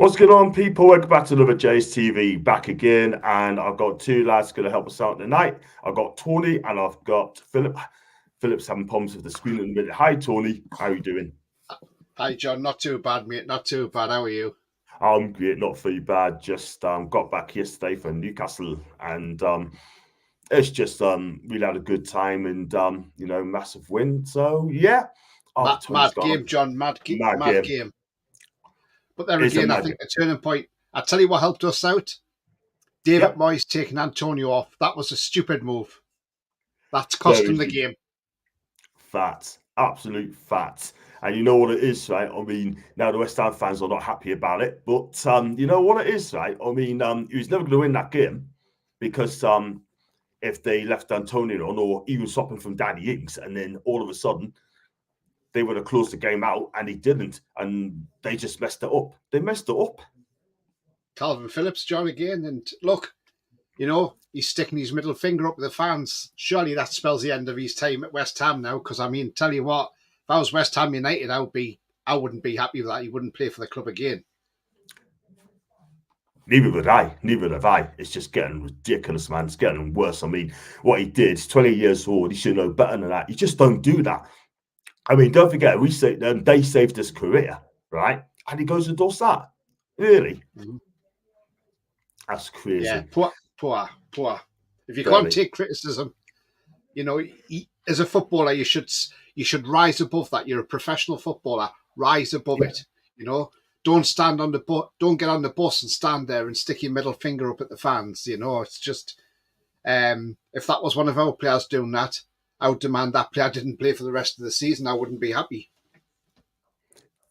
What's going on, people? Welcome back to another Jay's TV, back again, and I've got two lads going to help us out tonight. I've got Tony and I've got Philip. Philip's having problems with the screen in a minute. Hi, Tony. How are you doing? Hi, John. Not too bad, mate. Not too bad. How are you? I'm great, not too bad. Just got back yesterday from Newcastle, and it's just really had a good time, and massive win. So yeah, Mad game, John. Mad game. But there again, I think a turning point. I tell you what helped us out. David Moyes taking Antonio off. That was a stupid move. That's cost him the game. Facts, absolute facts. And you know what it is, right? I mean, now the West Ham fans are not happy about it, but you know what it is, right? I mean, he was never going to win that game because if they left Antonio on or even stopping from Danny Ings, and then all of a sudden they would have closed the game out, and he didn't, and they just messed it up. They messed it up. Calvin Phillips, John, again, and look, you know, he's sticking his middle finger up with the fans. Surely that spells the end of his time at West Ham now, because, I mean, tell you what, if I was West Ham United, I wouldn't be happy with that. He wouldn't play for the club again. Neither would I. Neither would I. It's just getting ridiculous, man. It's getting worse. I mean, what he did, he's 20 years old. He should know better than that. You just don't do that. I mean, don't forget, they saved his career, right? And he goes and does that. Really? Mm-hmm. That's crazy. Yeah, poor. If you can't take criticism, you know, as a footballer, you should rise above that. You're a professional footballer. Rise above it. You know, don't get on the bus and stand there and stick your middle finger up at the fans. You know, it's just if that was one of our players doing that, I would demand that player didn't play for the rest of the season. I wouldn't be happy.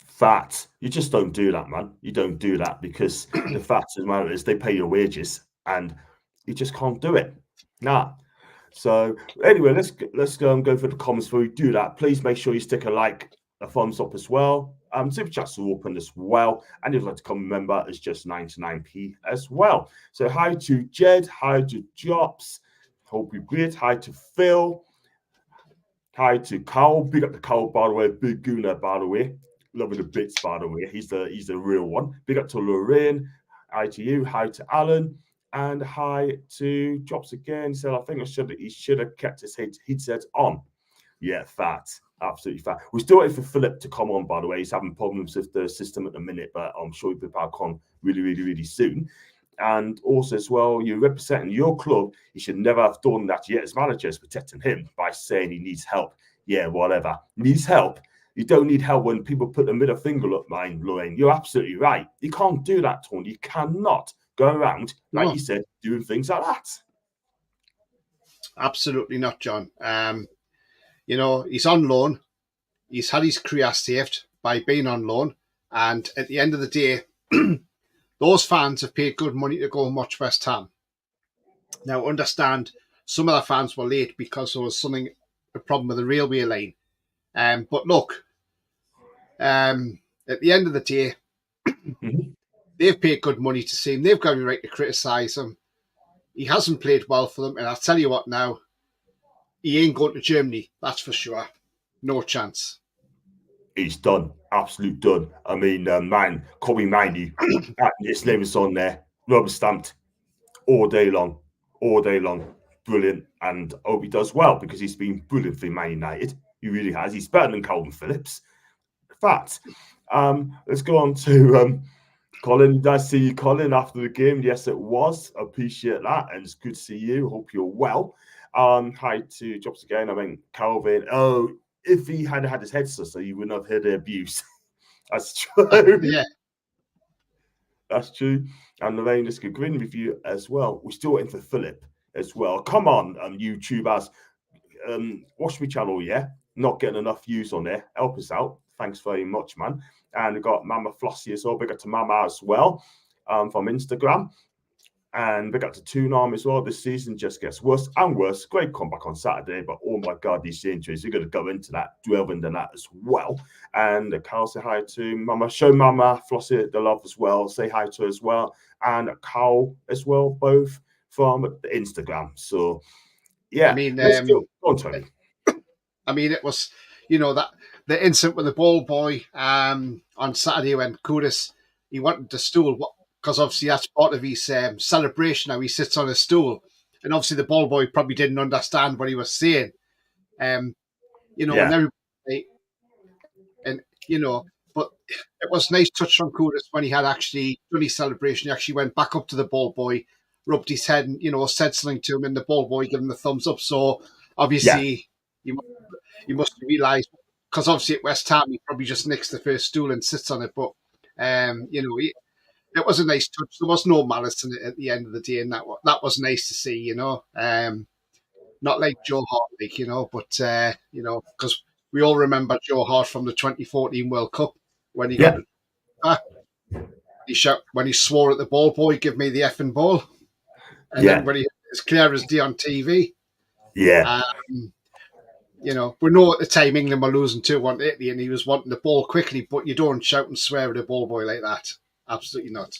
Fact. You just don't do that, man. You don't do that because the fact of the matter is they pay your wages and you just can't do it. Nah. So anyway, let's go for the comments before we do that. Please make sure you stick a like, a thumbs up as well. Super chats are open as well. And if you'd like to become a member, it's just 99p as well. So hi to Jed, hi to Jobs. Hope you're great. Hi to Phil. Hi to Carl. Big up to Carl, by the way. Big gooner, by the way. Loving the bits, by the way. He's the real one. Big up to Lorraine. Hi to you. Hi to Alan. And hi to Jobs again. He said, I think he should have kept his headset on. Yeah, fat. Absolutely fat. We're still waiting for Philip to come on, by the way. He's having problems with the system at the minute, but I'm sure he'll be back on really, really, really soon. And also as well, you're representing your club. You should never have done that yet. As manager is protecting him by saying he needs help. Yeah, whatever. Needs help. You don't need help when people put the middle finger up, Lorraine. You're absolutely right. You can't do that, Tony. You cannot go around, like you said, doing things like that. Absolutely not, John. You know, he's on loan. He's had his career saved by being on loan. And at the end of the day, those fans have paid good money to go and watch West Ham. Now, understand, some of the fans were late because there was a problem with the railway line. But look, at the end of the day, they've paid good money to see him. They've got every right to criticise him. He hasn't played well for them. And I'll tell you what now, he ain't going to Germany. That's for sure. No chance. He's done. Absolute done. I mean, man, Kobe Miney, his name is on there. Rubber stamped all day long. All day long. Brilliant. And I hope he does well because he's been brilliant for Man United. He really has. He's better than Calvin Phillips. In fact, let's go on to Colin. Did I see you, Colin, after the game? Yes, it was. I appreciate that. And it's good to see you. Hope you're well. Hi to Jobs again. I mean, Calvin. Oh, if he had had his headset, so you wouldn't have heard the abuse. That's true. Yeah. That's true. And Lorraine, let's go green with you as well. We're still waiting for Philip as well. Come on, YouTubers. Watch my channel, yeah? Not getting enough views on there. Help us out. Thanks very much, man. And we've got Mama Flossie as well. Big up to Mama as well from Instagram. And big up to Toonarm as well. This season just gets worse and worse. Great comeback on Saturday, but oh my God, these injuries. You're going to go into that, delve into that as well. And Carl, say hi to Mama. Show Mama Flossie the love as well. Say hi to her as well. And Carl as well, both from the Instagram. So, yeah. I mean, go on, Tony. I mean, it was, you know, that the incident with the ball boy on Saturday when Kudus he wanted the stool because obviously that's part of his celebration. How he sits on a stool, and obviously the ball boy probably didn't understand what he was saying. You know, and everybody, and you know, but it was a nice touch from Kudus when he had actually done his celebration. He actually went back up to the ball boy, rubbed his head, and said something to him, and the ball boy gave him the thumbs up. So obviously, you must realise, because obviously at West Ham he probably just nicks the first stool and sits on it. But it was a nice touch. There was no malice in it at the end of the day, and that was nice to see. Not like Joe Hart, but because we all remember Joe Hart from the 2014 World Cup when he got when he swore at the ball boy, "Give me the effing ball," and then when it's clear as day on TV. We know at the time England were losing 2-1 to Italy, and he was wanting the ball quickly, but you don't shout and swear at a ball boy like that. Absolutely not.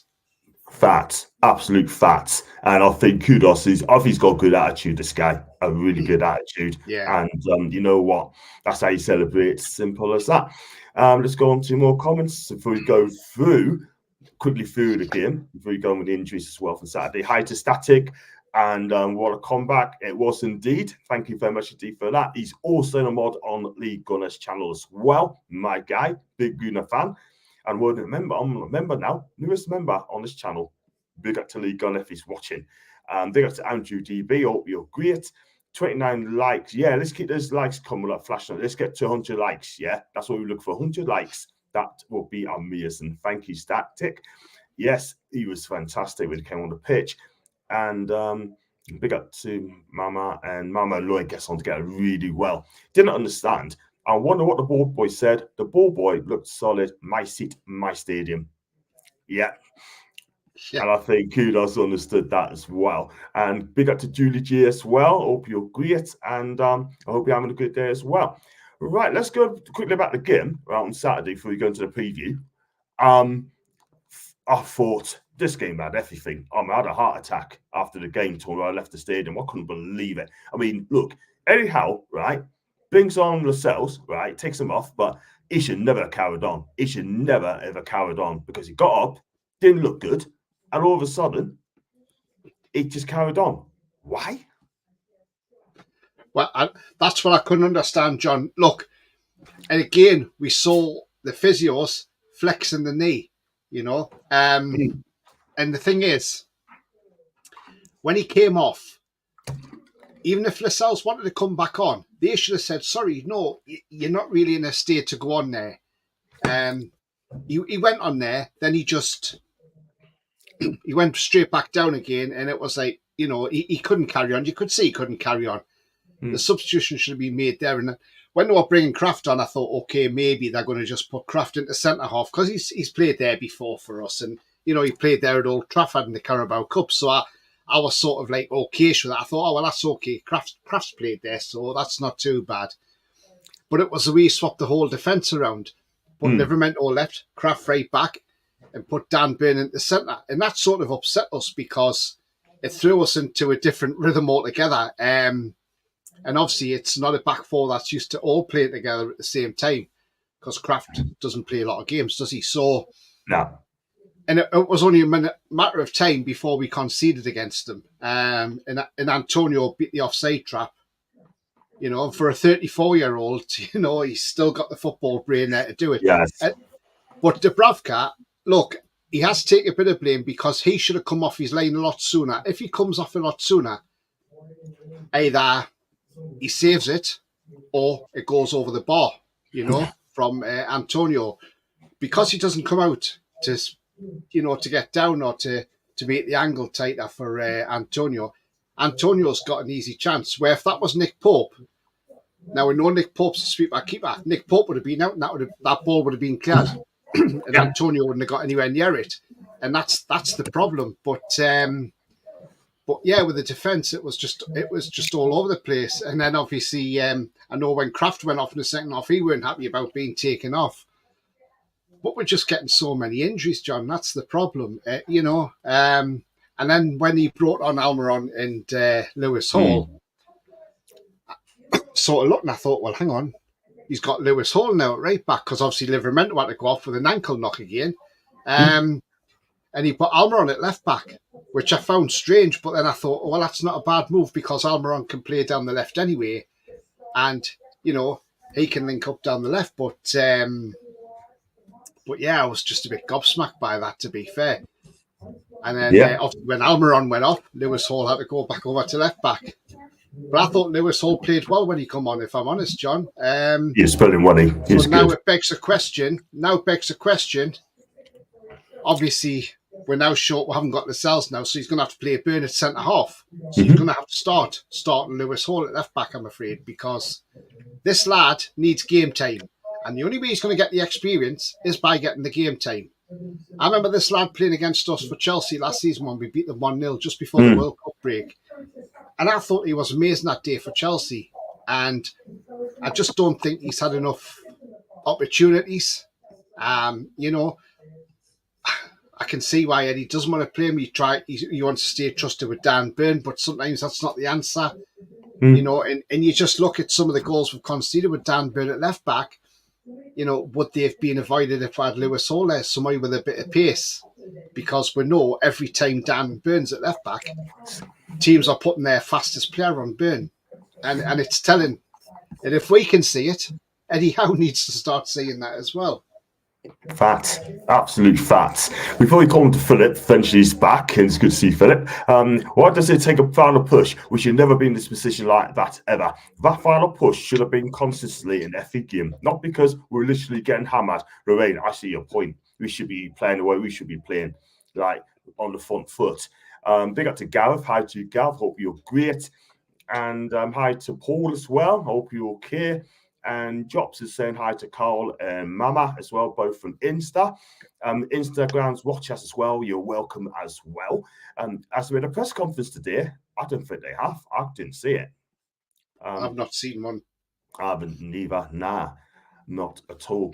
Facts, absolute facts. And I think Kudus he's got a good attitude, this guy, a really good attitude. Yeah. And you know what? That's how you celebrate. Simple as that. Let's go on to more comments before we go quickly through the game, before we go on with the injuries as well from Saturday. Hi to Static. And what a comeback it was indeed. Thank you very much indeed for that. He's also a mod on Lee Gunner's channel as well. My guy, big Gunner fan. And I'm a member now, newest member on this channel. Big up to Lee Gunner if he's watching. Big up to Andrew DB. Hope you're great. 29 likes. Yeah, let's keep those likes coming up, flashing. Let's get to 100 likes. Yeah, that's what we look for. 100 likes. That will be amazing. Thank you, Static. Yes, he was fantastic when he came on the pitch. And big up to Mama, and Mama Lloyd gets on together really well. Didn't understand. I wonder what the ball boy said. The ball boy looked solid. My seat, my stadium. Yeah. And I think Kudus understood that as well. And big up to Julie G as well. Hope you're great. And I hope you're having a good day as well. Right, let's go quickly about the game on Saturday before we go into the preview. I thought this game had everything. I had a heart attack after the game when I left the stadium. I couldn't believe it. I mean, look, Eddie Howe, right, brings on Lascelles, right, takes him off, but he should never have carried on. He should never, ever carried on because he got up, didn't look good, and all of a sudden, he just carried on. Why? Well, that's what I couldn't understand, John. Look, and again, we saw the physios flexing the knee, And the thing is, when he came off, even if Lascelles wanted to come back on, they should have said, sorry, no, you're not really in a state to go on there. He went on there, then he went straight back down again, and it was like, he couldn't carry on. You could see he couldn't carry on. The substitution should have been made there. And when they were bringing Kraft on, I thought, okay, maybe they're going to just put Kraft into centre-half because he's played there before for us. And, he played there at Old Trafford in the Carabao Cup. So I was sort of like, okay, with that. I thought, oh, well, that's okay. Kraft's played there, so that's not too bad. But it was the way he swapped the whole defence around. Put Livramento left, Kraft right back, and put Dan Burn into centre. And that sort of upset us because it threw us into a different rhythm altogether. And obviously, it's not a back four that's used to all playing together at the same time because Kraft doesn't play a lot of games, does he? So, no. And it was only a matter of time before we conceded against them. And Antonio beat the offside trap. For a 34-year-old, he's still got the football brain there to do it. Yes. But Dubravka, look, he has to take a bit of blame because he should have come off his line a lot sooner. If he comes off a lot sooner, either he saves it or it goes over the bar, from Antonio. Because he doesn't come out to get down or to make the angle tighter for Antonio. Antonio's got an easy chance. Where if that was Nick Pope, now we know Nick Pope's a sweeper keeper. Nick Pope would have been out and that ball would have been cleared. And Antonio wouldn't have got anywhere near it. And that's the problem. But yeah, with the defence, it was just all over the place. And then obviously, I know when Kraft went off in the second half, he weren't happy about being taken off. But we're just getting so many injuries, John. That's the problem, And then when he brought on Almiron and Lewis Hall, sort of looking, I thought, well, hang on. He's got Lewis Hall now at right back because obviously Livramento had to go off with an ankle knock again. And he put Almiron at left back, which I found strange. But then I thought, well, that's not a bad move because Almiron can play down the left anyway, and he can link up down the left. But yeah, I was just a bit gobsmacked by that, to be fair. And then when Almiron went off, Lewis Hall had to go back over to left back. But I thought Lewis Hall played well when he come on, if I'm honest, John. He's putting one in. So now it begs a question. Obviously, we're now short. We haven't got Lascelles now, so he's going to have to play Burn at centre-half. So he's going to have to start Lewis Hall at left-back, I'm afraid, because this lad needs game time. And the only way he's going to get the experience is by getting the game time. I remember this lad playing against us for Chelsea last season when we beat them 1-0 just before the World Cup break. And I thought he was amazing that day for Chelsea. And I just don't think he's had enough opportunities. I can see why Eddie doesn't want to play him. He wants to stay trusted with Dan Burn, but sometimes that's not the answer. And you just look at some of the goals we've conceded with Dan Burn at left back. Would they have been avoided if I had Lewis Hall there, somebody with a bit of pace? Because we know every time Dan Burn's at left back, teams are putting their fastest player on Burn. And it's telling. And if we can see it, Eddie Howe needs to start seeing that as well. Facts, absolute facts. Before we come to Philip, eventually he's back, and it's good to see Philip. Why does it take a final push? We should never be in this position like that ever. That final push should have been consistently in every game, not because we're literally getting hammered. Lorraine, I see your point. We should be playing the way we should be playing, like on the front foot. Big up to Gareth. Hi to you, Gareth. Hope you're great. And hi to Paul as well. Hope you're okay. And Jops is saying hi to Carl and Mama as well, both from Insta. Instagrams watch us as well. You're welcome as well. As we had a press conference today, I don't think they have. I didn't see it. I've not seen one. I haven't neither. Nah, not at all.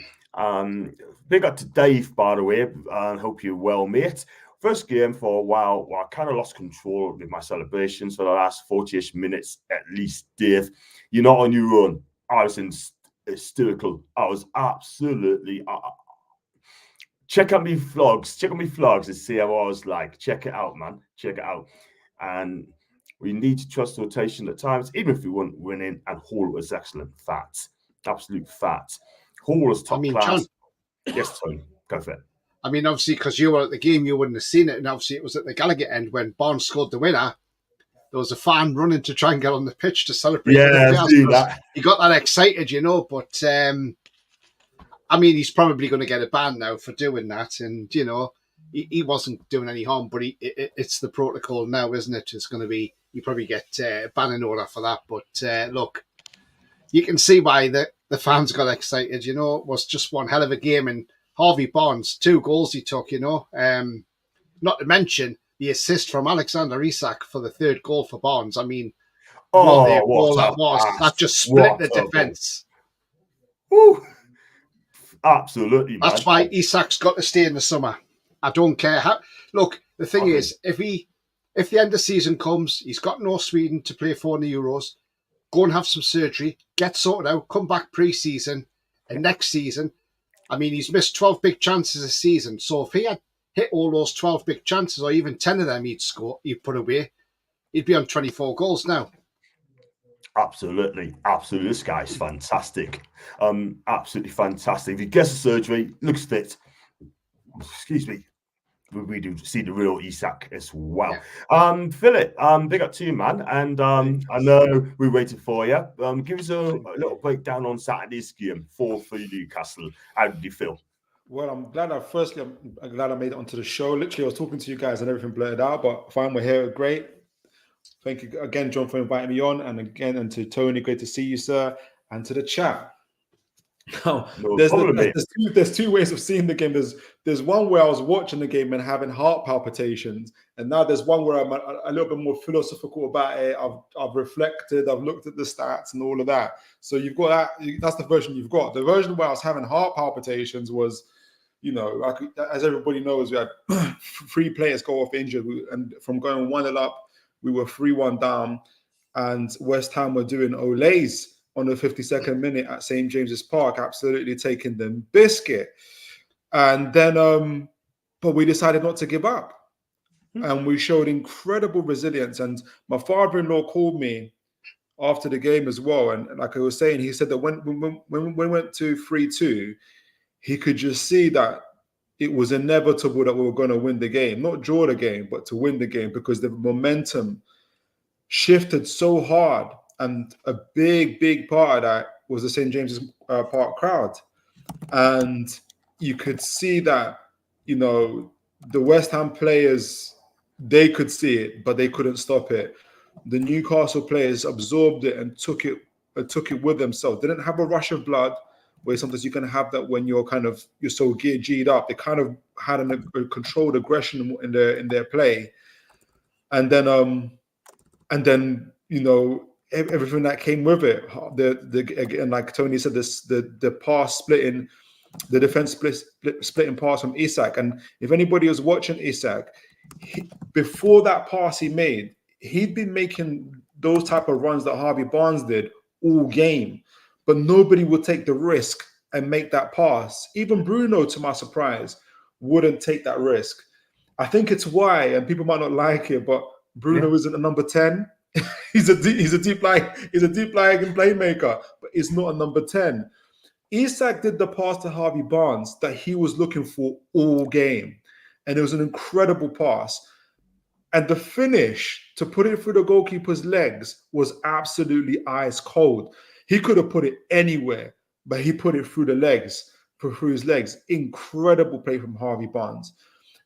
Big up to Dave, by the way. I hope you're well, mate. First game for a while, I kind of lost control with my celebrations for the last 40-ish minutes at least, Dave. You're not on your own. I was hysterical. I was absolutely... check out me vlogs and see how I was like. Check it out, man. Check it out. And we need to trust rotation at times, even if we weren't winning, and Hall was excellent. Facts. Absolute facts. Hall was top class. John, yes, Tony. Go for it. I mean, obviously, because you were at the game, you wouldn't have seen it. And obviously, it was at the Gallagher end when Barnes scored the winner. There was a fan running to try and get on the pitch to celebrate. Yeah, I see that. He got that excited, but I mean, he's probably going to get a ban now for doing that. And, he wasn't doing any harm, but it's the protocol now, isn't it? It's going to be, you probably get a banning order for that. But look, you can see why the fans got excited, It was just one hell of a game. And Harvey Barnes, 2 goals he took, not to mention the assist from Alexander Isak for the 3rd goal for Barnes. I mean, what a goal that was. That just split the defence. Absolutely, man. That's why Isak's got to stay in the summer. I don't care how. Look, the thing is, if the end of season comes, he's got no Sweden to play for in the Euros, go and have some surgery, get sorted out, come back pre-season, and next season, I mean, he's missed 12 big chances a season. So if he had hit all those 12 big chances, or even 10 of them he'd put away, he'd be on 24 goals now. Absolutely. This guy's fantastic. Absolutely fantastic. If he gets the surgery, looks fit. Excuse me. We do see the real Isak as well. Yeah. Philip, big up to you, man. And I know we waited for you. Give us a little breakdown on Saturday's game for Newcastle. How did you feel? Well, I'm glad I made it onto the show. Literally, I was talking to you guys and everything blurted out, but fine, we're here. Great. Thank you again, John, for inviting me on. And to Tony, great to see you, sir. And to the chat. Now, there's 2 ways of seeing the game. There's one where I was watching the game and having heart palpitations. And now there's one where I'm a little bit more philosophical about it. I've reflected, I've looked at the stats and all of that. So you've got that. That's the version you've got. The version where I was having heart palpitations was, as everybody knows, we had 3 players go off injured. And from going 1-0 up, we were 3-1 down. And West Ham were doing Olays on the 52nd minute at St. James's Park, absolutely taking them biscuit. And then but we decided not to give up. And we showed incredible resilience. And my father-in-law called me after the game as well. And like I was saying, he said that when we went to 3-2, he could just see that it was inevitable that we were going to win the game, not draw the game, but to win the game, because the momentum shifted so hard. And a big part of that was the St. James's Park crowd. And you could see that, the West Ham players, they could see it, but they couldn't stop it. The Newcastle players absorbed it and took it with themselves. They didn't have a rush of blood, where sometimes you can have that when you're so G'd up. They kind of had a controlled aggression in their play, and then everything that came with it. Again, like Tony said, the pass splitting, the defense splitting pass from Isak. And if anybody was watching Isak, before that pass he made, he'd been making those type of runs that Harvey Barnes did all game, but nobody would take the risk and make that pass. Even Bruno, to my surprise, wouldn't take that risk. I think it's why, and people might not like it, but Bruno isn't a number 10. he's a deep lying playmaker, but he's not a number 10. Isak did the pass to Harvey Barnes that he was looking for all game, and it was an incredible pass. And the finish to put it through the goalkeeper's legs was absolutely ice cold. He could have put it anywhere, but he put it through his legs. Incredible play from Harvey Barnes.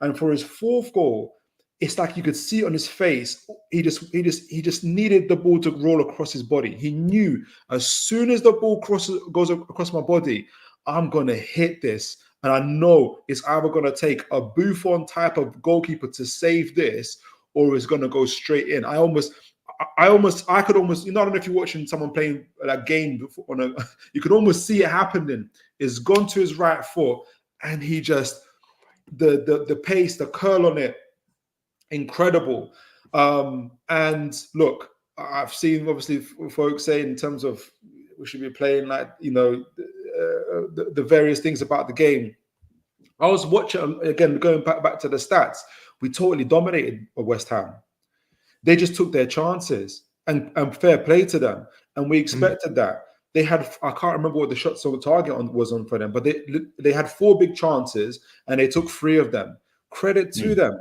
And for his fourth goal, it's like you could see it on his face. He just needed the ball to roll across his body. He knew as soon as the ball goes across my body, I'm gonna hit this. And I know it's either gonna take a Buffon type of goalkeeper to save this, or it's gonna go straight in. I could almost, I don't know if you're watching someone playing that game you could almost see it happening. It's gone to his right foot, and he just the pace, the curl on it, incredible. And look, I've seen obviously folks saying in terms of we should be playing like the various things about the game. I was watching again, going back to the stats. We totally dominated West Ham. They just took their chances, and fair play to them. And we expected that. They had, I can't remember what the shots on target was on for them, but they had 4 big chances and they took 3 of them. Credit to them.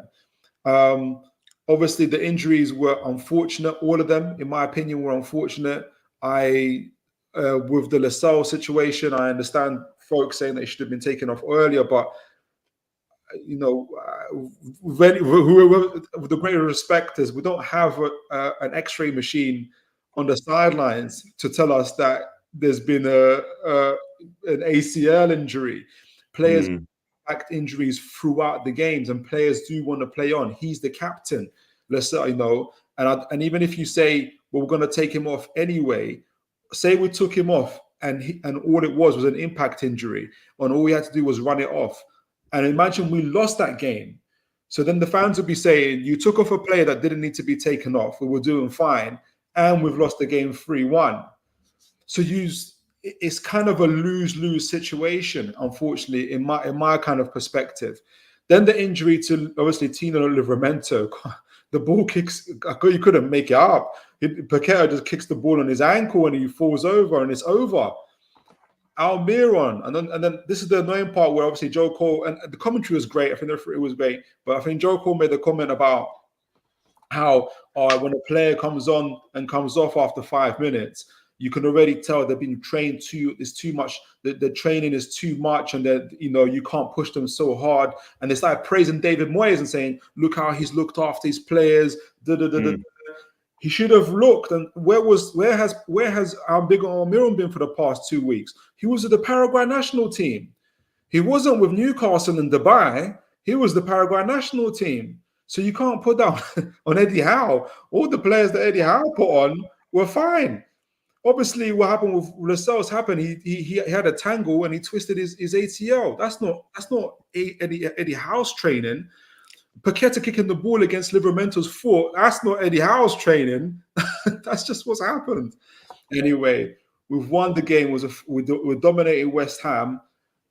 Obviously, the injuries were unfortunate. All of them, in my opinion, were unfortunate. With the Lascelles situation, I understand folks saying that he should have been taken off earlier, but with the greater respect is we don't have an X-ray machine on the sidelines to tell us that there's been an ACL injury. Players act injuries throughout the games, and players do want to play on. He's the captain, and even if you say, well, we're going to take him off anyway, say we took him off and all it was an impact injury, and all we had to do was run it off. And imagine we lost that game. So then the fans would be saying, you took off a player that didn't need to be taken off. We were doing fine, and we've lost the game 3-1. So it's kind of a lose-lose situation, unfortunately, in my kind of perspective. Then the injury to, obviously, Tino Livramento. The ball kicks, you couldn't make it up. Paqueta just kicks the ball on his ankle and he falls over, and it's over. Almiron, and then this is the annoying part where obviously Joe Cole, and the commentary was great. I think it was great, but I think Joe Cole made the comment about how when a player comes on and comes off after 5 minutes, you can already tell they've been trained it's too much. The training is too much, and that you can't push them so hard. And they started praising David Moyes and saying, "Look how he's looked after his players." He should have looked, and where has our big Almiron been for the past 2 weeks? He was at the Paraguay national team. He wasn't with Newcastle in Dubai. He was the Paraguay national team. So you can't put down on Eddie Howe. All the players that Eddie Howe put on were fine. Obviously, what happened with Lascelles happened. He had a tangle and he twisted his ACL. That's not Eddie Howe's training. Paqueta kicking the ball against Livramento's foot, that's not Eddie Howe's training. That's just what's happened. Anyway, we've won the game. We dominated West Ham,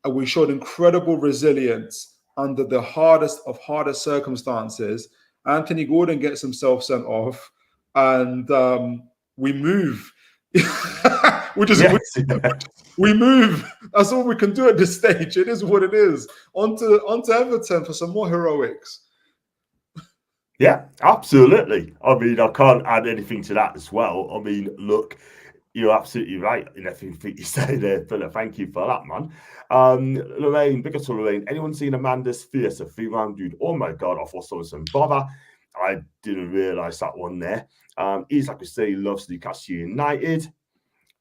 and we showed incredible resilience. under the hardest of hardest circumstances. Anthony Gordon gets himself sent off, and we move. We move. That's all we can do at this stage. It is what it is. Onto Everton for some more heroics. Yeah, absolutely. I mean, I can't add anything to that as well. I mean, look, you're absolutely right in everything you say there, Philip. Thank you for that, man. Lorraine, big up to Lorraine. Anyone seen Amanda's Fierce, a 3-round dude? Oh my God, I thought someone some bother. I didn't realise that one there. He's, like we say, loves Newcastle United.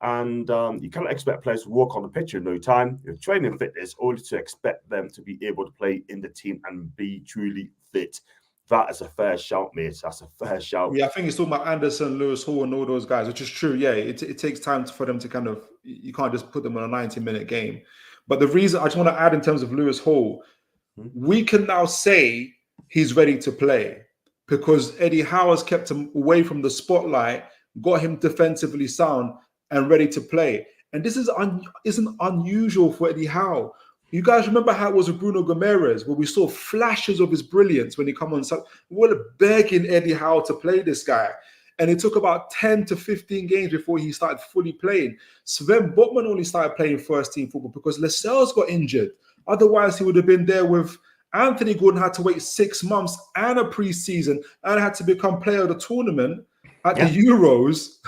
And you cannot expect players to walk on the pitch in no time. Your training fitness, only to expect them to be able to play in the team and be truly fit. That is a fair shout, mate. That's a fair shout. Yeah, I think it's talking about Anderson, Lewis Hall, and all those guys, which is true. Yeah, it takes time for them to kind of, you can't just put them on a 90-minute game. But the reason I just want to add in terms of Lewis Hall, we can now say he's ready to play because Eddie Howe has kept him away from the spotlight, got him defensively sound and ready to play. And this isn't unusual for Eddie Howe. You guys remember how it was with Bruno Gomes, where we saw flashes of his brilliance when he come on. We were begging Eddie Howe to play this guy. And it took about 10 to 15 games before he started fully playing. Sven Botman only started playing first-team football because Lascelles got injured. Otherwise, he would have been there with Anthony Gordon. Had to wait 6 months and a preseason and had to become player of the tournament at the Euros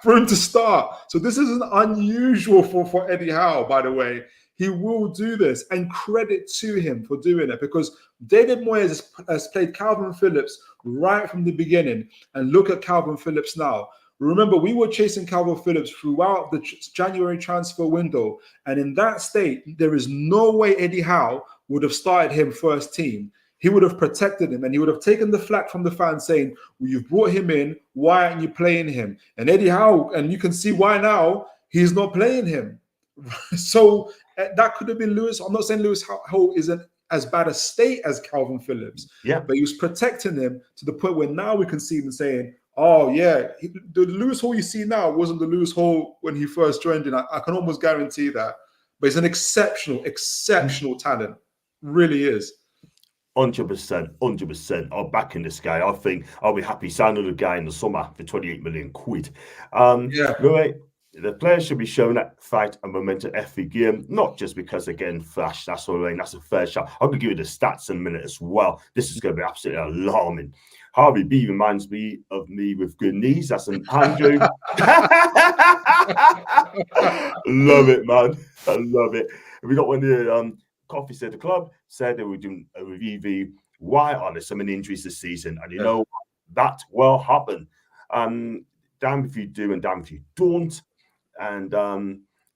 for him to start. So this isn't unusual for Eddie Howe, by the way. He will do this, and credit to him for doing it, because David Moyes has played Calvin Phillips right from the beginning. And look at Calvin Phillips now. Remember, we were chasing Calvin Phillips throughout the January transfer window. And in that state, there is no way Eddie Howe would have started him first team. He would have protected him, and he would have taken the flack from the fans saying, well, you've brought him in. Why aren't you playing him? And Eddie Howe, and you can see why now he's not playing him. So that could have been Lewis. I'm not saying Lewis Hall isn't as bad a state as Calvin Phillips, but he was protecting him to the point where now we can see him saying, oh yeah, the Lewis Hall you see now wasn't the Lewis Hall when he first joined in. I can almost guarantee that. But he's an exceptional talent. Really is. 100%. I'll back in this guy. I think I'll be happy signing the guy in the summer for 28 million quid. Right. The players should be shown that fight and momentum every game, not just because, again, flash, that's all right, that's a fair shot. I'm going to give you the stats in a minute as well. This is going to be absolutely alarming. Harvey B reminds me of me with good knees. That's an Andrew. Love it, man. I love it. We got one here. Coffee said the club said they were doing a review. Why are there so many injuries this season? And you know, that will happen. Damn if you do and damn if you don't. And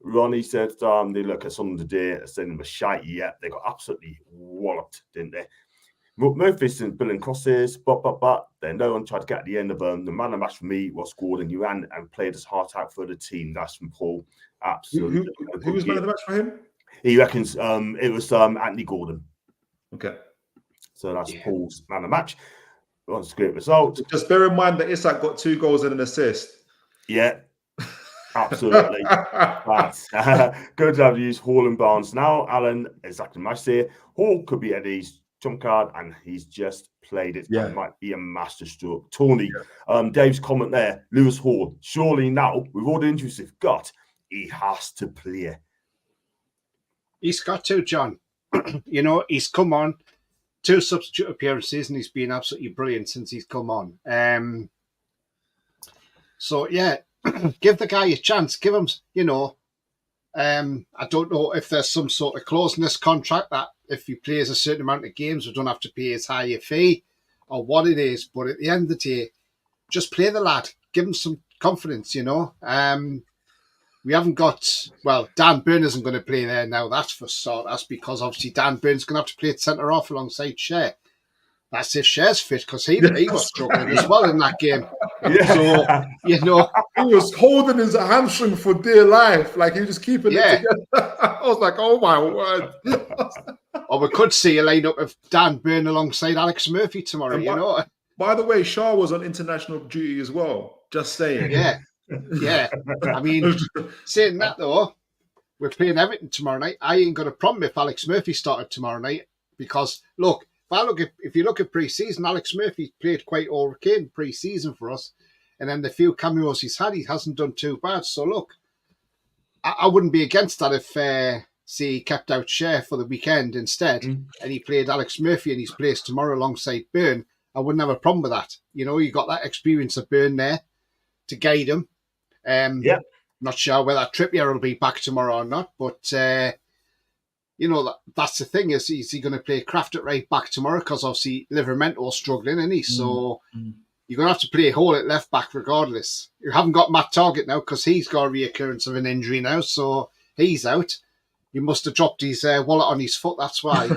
Ronnie said they look at some of the day saying them a shite. Yeah, they got absolutely walloped, didn't they? Murphy's and Bill and crosses, but then no one tried to get at the end of them. The man of the match for me was Gordon. You ran and played his heart out for the team. That's from Paul. Absolutely. Who was man of the match for him? He reckons it was Anthony Gordon. Okay. So that's Paul's man of the match. That's a great result. Just bear in mind that Isak got 2 goals and an assist. Yeah. Absolutely. That's good to have used Hall and Barnes now. Alan, exactly my say. Hall could be Eddie's trump card, and he's just played it. Yeah. It might be a masterstroke. Tony, Dave's comment there. Lewis Hall, surely now, with all the injuries he's got, he has to play. He's got to, John. You know, he's come on 2 substitute appearances, and he's been absolutely brilliant since he's come on. So, yeah. Give the guy a chance. Give him, you know, I don't know if there's some sort of clause in this contract that if he plays a certain amount of games, we don't have to pay as high a fee or what it is. But at the end of the day, just play the lad. Give him some confidence, you know. We haven't got, well, Dan Burn isn't going to play there now. That's for sure. That's because obviously Dan Burn's going to have to play at centre off alongside Shea. That's if Shea's fit, because he was struggling as well in that game. Yeah. So, you know. He was holding his hamstring for dear life. Like, he was just keeping it together. I was like, oh, my word. Or we could see a lineup of Dan Burn alongside Alex Murphy tomorrow, you know. By the way, Shaw was on international duty as well. Just saying. Yeah. I mean, saying that, though, we're playing Everton tomorrow night. I ain't got a problem if Alex Murphy started tomorrow night. because look, if you look at pre-season, Alex Murphy played quite okay in pre-season for us, and then the few cameos he's had, he hasn't done too bad. So look, I wouldn't be against that if he kept out Shea for the weekend instead, and he played Alex Murphy in his place tomorrow alongside Byrne. I wouldn't have a problem with that. You know, you got that experience of Byrne there to guide him. Not sure whether Trippier will be back tomorrow or not, but you know, that's the thing, is he going to play Kraft at right back tomorrow? Because obviously Livermento's struggling, isn't he? So you're going to have to play Hall at left back regardless. You haven't got Matt Targett now because he's got a reoccurrence of an injury now, so he's out. He must have dropped his wallet on his foot, that's why.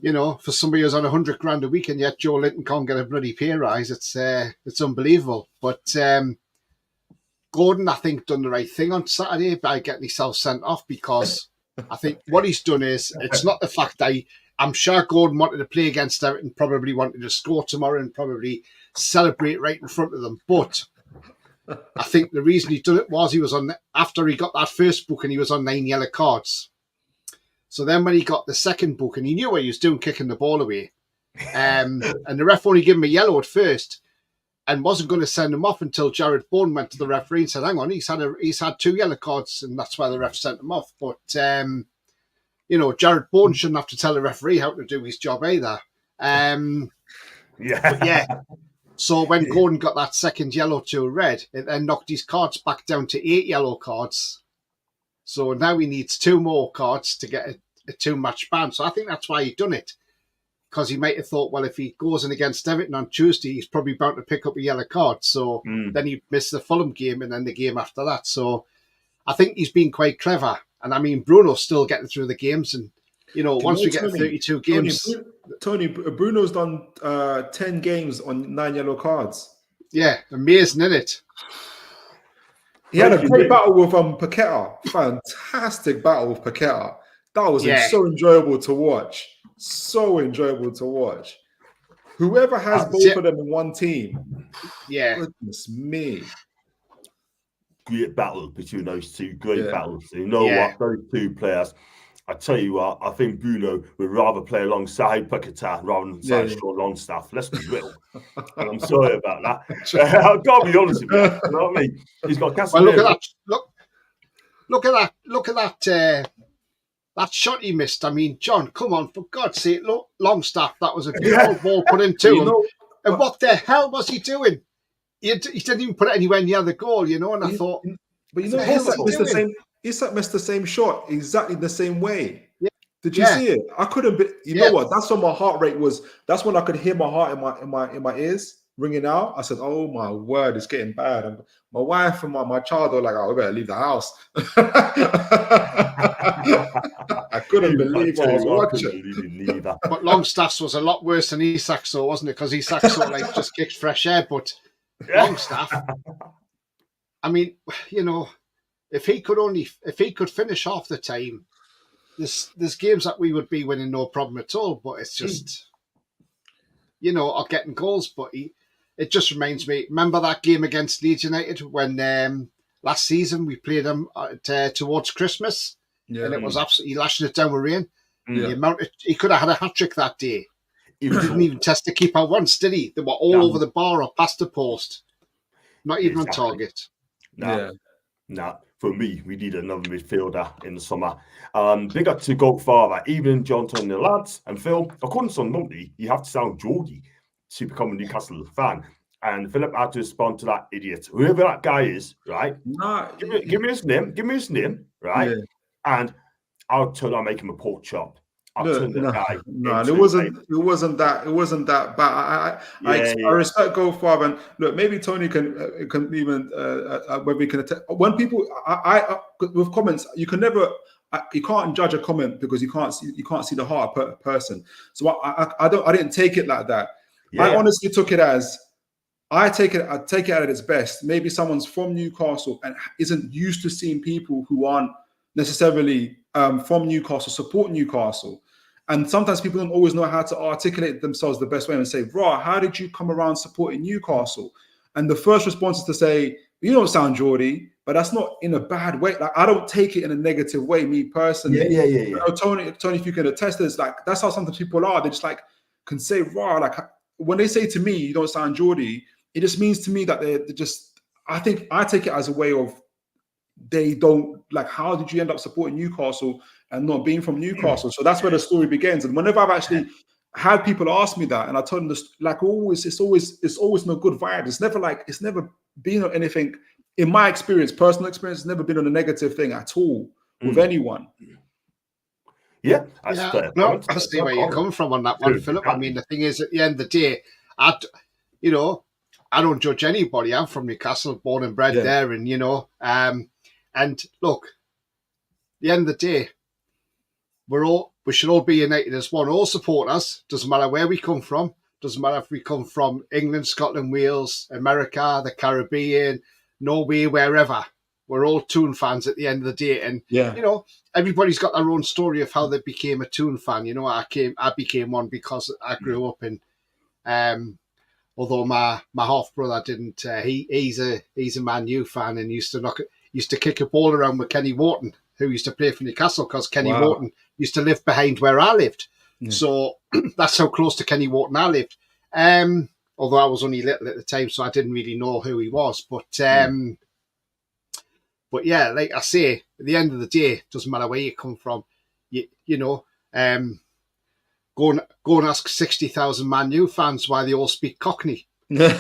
You know, for somebody who's on $100,000 a week and yet Joe Linton can't get a bloody pay rise, it's unbelievable. But Gordon, I think, done the right thing on Saturday by getting himself sent off, because I think what he's done is, it's not the fact that I'm sure Gordon wanted to play against Everton, probably wanted to score tomorrow and probably celebrate right in front of them. But I think the reason he done it was he was on, after he got that first booking, he was on 9 yellow cards. So then when he got the second booking, he knew what he was doing, kicking the ball away. And the ref only gave him a yellow at first and wasn't going to send him off until Jared Bourne went to the referee and said, hang on, he's had 2 yellow cards, and that's why the ref sent him off. But, you know, Jared Bourne shouldn't have to tell the referee how to do his job either. Yeah. So when Gordon got that second yellow to a red, it then knocked his cards back down to 8 yellow cards. So now he needs 2 more cards to get a 2-match ban. So I think that's why he done it. Because he might have thought, well, if he goes in against Everton on Tuesday, he's probably bound to pick up a yellow card. So then he'd miss the Fulham game and then the game after that. So I think he's been quite clever. And I mean, Bruno's still getting through the games. And, you know, once we get 32 games... Tony, Bruno's done 10 games on 9 yellow cards. Yeah, amazing, isn't it? He had a great battle with Paqueta. Fantastic battle with Paqueta. That was so enjoyable to watch. So enjoyable to watch. Whoever has both of them in one team. Yeah. Goodness me. Great battle between those two. Great battles. You know what? Those two players. I tell you what, I think Bruno would rather play alongside Paqueta rather than short Longstaff. Let's be real. And I'm sorry about that. I've got to be honest with you. You know what I mean? He's got Casemiro. Well, look at that. Look at that. Look at that. That shot he missed. I mean, John, come on, for God's sake, look, Longstaff, that was a beautiful ball put into him. And what the hell was he doing? He didn't even put it anywhere near the goal, you know, and I thought... But you know, Isak missed the same shot exactly the same way. Yeah. Did you see it? I couldn't be, you know what? That's when my heart rate was, that's when I could hear my heart in my ears ringing out. I said, oh my word, it's getting bad. And my wife and my child were like, oh, we better leave the house. I couldn't believe what I was watching. But Longstaff's was a lot worse than Isak's, so wasn't it? Because Isak's sort of like just kicked fresh air, but Longstaff, I mean, you know, if he could finish half the time, there's games that we would be winning no problem at all. But it's just, you know, or getting goals. But it just reminds me. Remember that game against Leeds United when last season we played them towards Christmas, and it was absolutely lashing it down with rain. The amount he could have had a hat trick that day. He didn't even test the keeper once, did he? They were all over the bar or past the post, not even on target. Nah. For me, we need another midfielder in the summer. Big up to Goldfather, even John, Tony, the lads, and Phil. According to Monty, you have to sound Geordie to become a Newcastle fan. And Philip had to respond to that idiot, whoever that guy is, right? Give me his name, right? Yeah. And I'll make him a pork chop. It wasn't that bad. I respect Goldfather, and look, maybe Tony can even whether we can when people with comments, you can't judge a comment because you can't see the heart of a person. So I didn't take it like that. I honestly took it as I take it at its best. Maybe someone's from Newcastle and isn't used to seeing people who aren't necessarily from Newcastle support Newcastle. And sometimes people don't always know how to articulate themselves the best way and say, "Raw, how did you come around supporting Newcastle?" And the first response is to say, "You don't sound Geordie," but that's not in a bad way. Like I don't take it in a negative way, me personally. Yeah. You know, Tony, if you can attest to this, like that's how sometimes people are. They just like can say raw. Like when they say to me, "You don't sound Geordie," it just means to me that they're just. I think I take it as a way of they don't like. How did you end up supporting Newcastle and not being from Newcastle? So that's where the story begins. And whenever I've actually had people ask me that, and I told them this, like always, it's always no good vibe. It's never been on anything. In my experience, personal experience, it's never been on a negative thing at all with anyone. Yeah, that's fair. No, I see where you're coming from on that one, Philip. I mean, the thing is, at the end of the day, I don't judge anybody. I'm from Newcastle, born and bred there, and and look, at the end of the day, we should all be united as one. All support us. Doesn't matter where we come from. Doesn't matter if we come from England, Scotland, Wales, America, the Caribbean, Norway, wherever. We're all Toon fans at the end of the day, and everybody's got their own story of how they became a Toon fan. You know, I became one because I grew up in. Although my half brother didn't, he's a Man U fan and used to kick a ball around with Kenny Wharton, who used to play for Newcastle, because Kenny Wharton used to live behind where I lived. So that's how close to Kenny Wharton I lived. Although I was only little at the time, so I didn't really know who he was. But yeah, like I say, at the end of the day, it doesn't matter where you come from. Go and ask 60,000 Man U fans why they all speak Cockney. And Tony,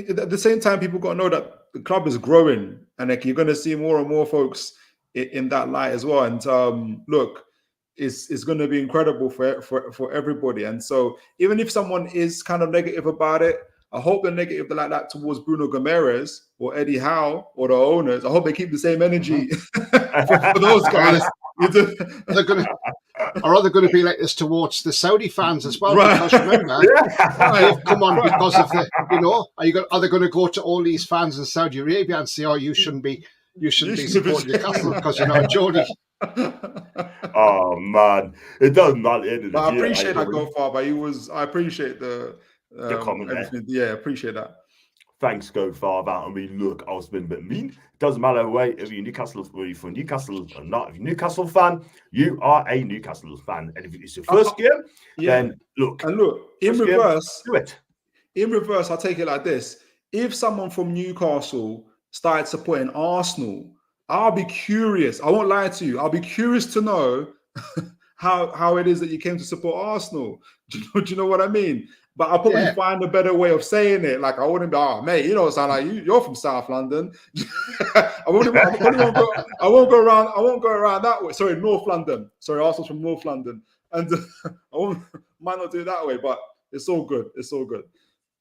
at the same time, people got to know that the club is growing, and like you're going to see more and more folks in that light as well. And look, it's going to be incredible for everybody. And so, even if someone is kind of negative about it, I hope they're negative like that towards Bruno Gomes or Eddie Howe or the owners. I hope they keep the same energy for those guys. Are they going to be like this towards the Saudi fans as well? Right. Because remember, they've come on because of the, are they going to go to all these fans in Saudi Arabia and say, "Oh, you shouldn't be supporting Newcastle because you're not a Geordie"? Oh man, it doesn't matter. But I appreciate that go far. But I appreciate the comment there. Yeah, appreciate that. Thanks, go far about. I mean, look, I was being a bit mean. It doesn't matter if you're Newcastle, whether you're from Newcastle or not. If you're a Newcastle fan, you are a Newcastle fan. And if it's your first game, then look. And look, in reverse, do it. In reverse, I'll take it like this. If someone from Newcastle started supporting Arsenal, I'll be curious. I won't lie to you. I'll be curious to know how it is that you came to support Arsenal. Do you know what I mean? But I'll probably find a better way of saying it. Like, I wouldn't be, oh, mate, you don't sound like you're from South London. I won't go around that way. Sorry, North London. Sorry, Arsenal's from North London. And might not do it that way, but it's all good. It's all good.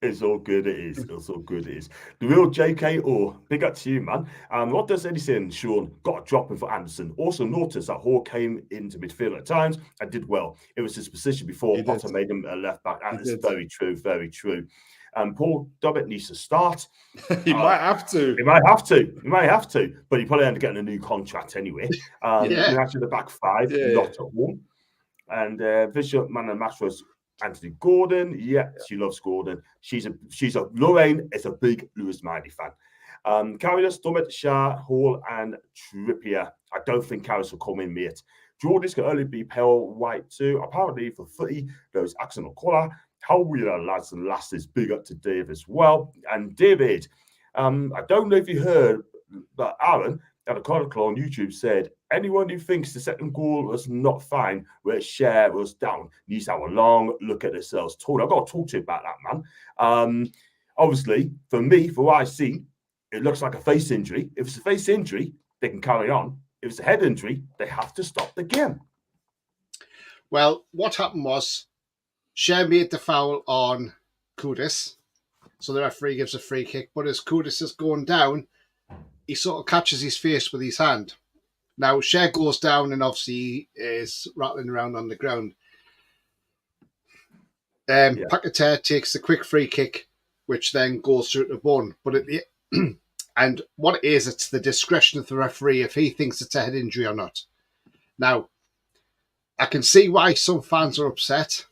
It's all good, it is. It's all good, it is. The real JK Orr, big up to you, man. What does Eddie say? Sean got a drop in for Anderson. Also noticed that Hall came into midfield at times and did well. It was his position before Potter made him a left back, and it's very true, very true. Paul Dobbett needs to start. He might have to. He might have to. But he probably ended up getting a new contract anyway. Actually, the back five, not at home. And Bishop, man, and match was Anthony Gordon, she loves Gordon. She's a Lorraine is a big Lewis Miley fan. Karius, Dummett, Shah, Hall, and Trippier. I don't think Karius will come in, mate. Geordies can only be pale white too. Apparently, for footy, there's accent or colour. How we are lads and lasses, big up to Dave as well. And David, I don't know if you heard, but Aaron at a chronicle on YouTube said, anyone who thinks the second goal was not fine, where share was down, needs to have a long look at themselves. I've got to talk to you about that, man. Obviously, for me, for what I see, it looks like a face injury. If it's a face injury, they can carry on. If it's a head injury, they have to stop the game. Well, what happened was, Share made the foul on Kudus, so the referee gives a free kick, but as Kudus is going down, he sort of catches his face with his hand. Now, Shea goes down and obviously is rattling around on the ground. Paquetá takes the quick free kick, which then goes through the bone. But and what it is, it's the discretion of the referee if he thinks it's a head injury or not. Now, I can see why some fans are upset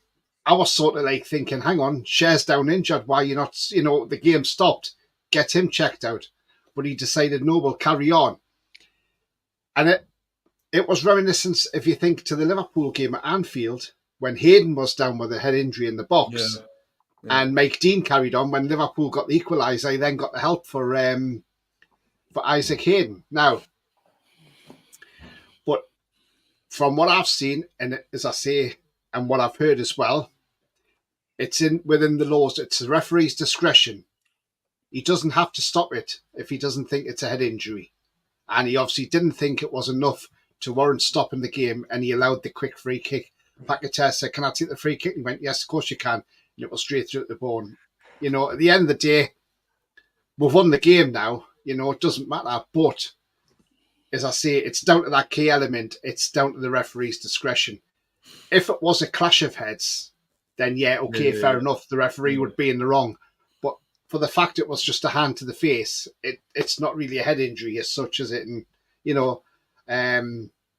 I was sort of like thinking, hang on, Cher's down injured. Why you not, the game stopped. Get him checked out. But he decided, no, we'll carry on. And it was reminiscent, if you think, to the Liverpool game at Anfield, when Hayden was down with a head injury in the box. Yeah. And Mike Dean carried on. When Liverpool got the equaliser, he then got the help for Isaac Hayden. Now, but from what I've seen, and as I say, and what I've heard as well, it's within the laws. It's the referee's discretion. He doesn't have to stop it if he doesn't think it's a head injury. And he obviously didn't think it was enough to warrant stopping the game, and he allowed the quick free kick. Paquetá said, can I take the free kick? And he went, yes, of course you can. And it was straight through the bone. At the end of the day, we've won the game now. It doesn't matter. But, as I say, it's down to that key element. It's down to the referee's discretion. If it was a clash of heads, then fair enough. The referee would be in the wrong. But for the fact it was just a hand to the face, it's not really a head injury as such, is it? And,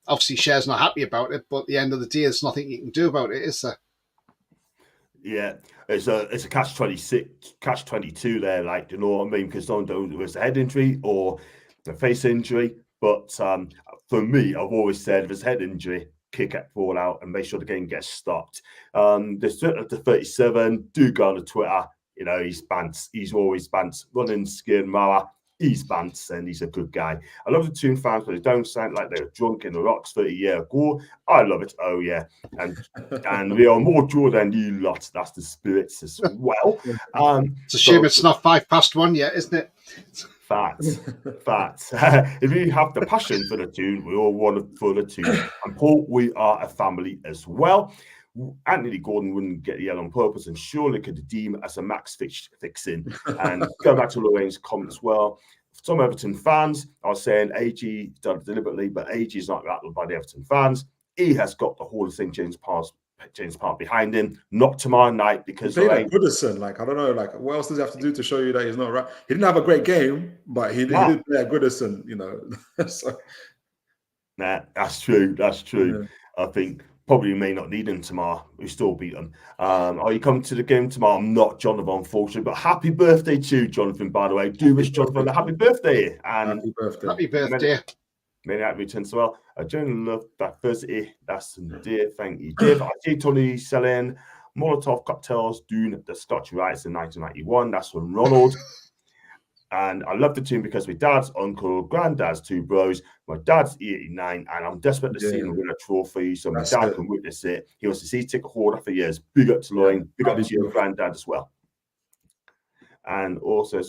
obviously Cher's not happy about it, but at the end of the day, there's nothing you can do about it, is there? Yeah, it's a catch-22 there, like, you know what I mean? Because someone knows it was a head injury or a face injury. But for me, I've always said if it's a head injury, kick it, fall out, and make sure the game gets stopped. There's Twitter to 37. Do go on to Twitter. He's bants. He's always bants. Running skin mower. He's bants, and he's a good guy. I love the Toon fans, but they don't sound like they're drunk in the rocks 30 years ago. I love it. Oh yeah, and we are more joy than you lot. That's the spirits as well. It's a shame it's not 1:05 yet, isn't it? Facts. If you have the passion for the Toon, we all want it for the Toon. And Paul, we are a family as well. Anthony Gordon wouldn't get the yellow on purpose and surely could deem as a max fixing. And go back to Lorraine's comment as well. Some Everton fans are saying AG done it deliberately, but AG is not rattled by the Everton fans. He has got the Hall of Fame James Park behind him, not tomorrow night because he played at Goodison. I don't know, what else does he have to do to show you that he's not right? He didn't have a great game, but he did play at Goodison, So. Nah, that's true. Yeah. I think probably may not need him tomorrow. We still beat them. Are you coming to the game tomorrow? I'm not, Jonathan, unfortunately. But happy birthday to Jonathan, by the way. Do wish Jonathan a happy birthday. And happy birthday. Many happy returns as well. I genuinely love diversity. That's dear. Thank you, Dave. I see Tony selling Molotov cocktails doing the Scotch Rights in 1991. That's from Ronald. And I love the team because my dad's uncle, granddad's two bros. My dad's 89, and I'm desperate to see him win a trophy so my dad can witness it. He wants to see ticket holder for years. Big up to Lorraine. Big up to your granddad as well. And also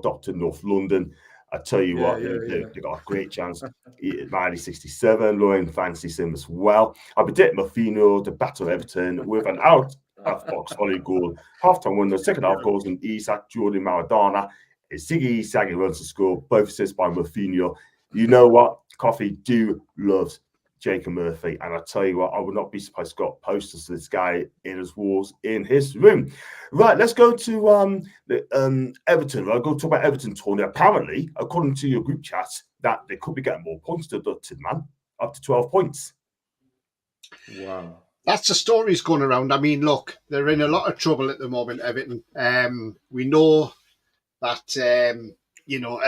Dr. North London. I tell you what, they got a great chance. Miley 67, Lorraine fancies him as well. I predict Mourinho to battle Everton with an out of box volley goal. Half-time winner, second half goals in Isaac, Jordan Maradona. Ziggy Saggy runs the score, both assists by Mourinho. You know what? Coffee loves Jacob Murphy. And I tell you what, I would not be surprised to got posters of this guy in his walls in his room. Right, let's go to Everton. I'll go talk about Everton, Tony. Apparently, according to your group chat, that they could be getting more points deducted, man. Up to 12 points. Wow. That's the stories going around. I mean, look, they're in a lot of trouble at the moment, Everton. We know that, a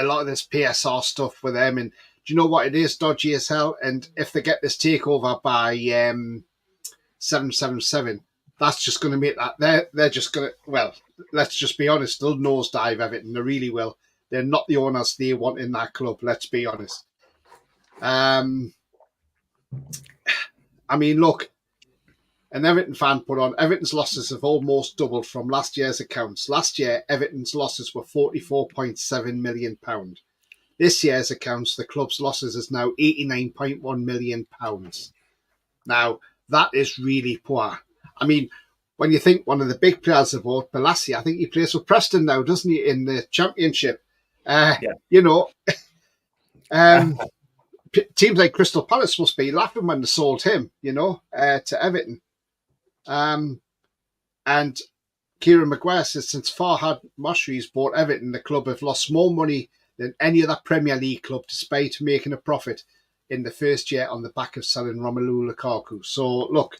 lot of this PSR stuff with them. And do you know what? It is dodgy as hell. And if they get this takeover by 777, that's just going to make that... They're just going to... Well, let's just be honest. They'll nosedive Everton. They really will. They're not the owners they want in that club. Let's be honest. I mean, look... An Everton fan put on, Everton's losses have almost doubled from last year's accounts. Last year, Everton's losses were £44.7 million. This year's accounts, the club's losses is now £89.1 million. Now, that is really poor. I mean, when you think one of the big players of both, Balassi, I think he plays for Preston now, doesn't he, in the Championship? Teams like Crystal Palace must be laughing when they sold him, to Everton. And Kieran Maguire says, since Farhad Moshri's bought Everton, the club have lost more money than any other Premier League club, despite making a profit in the first year on the back of selling Romelu Lukaku. So, look,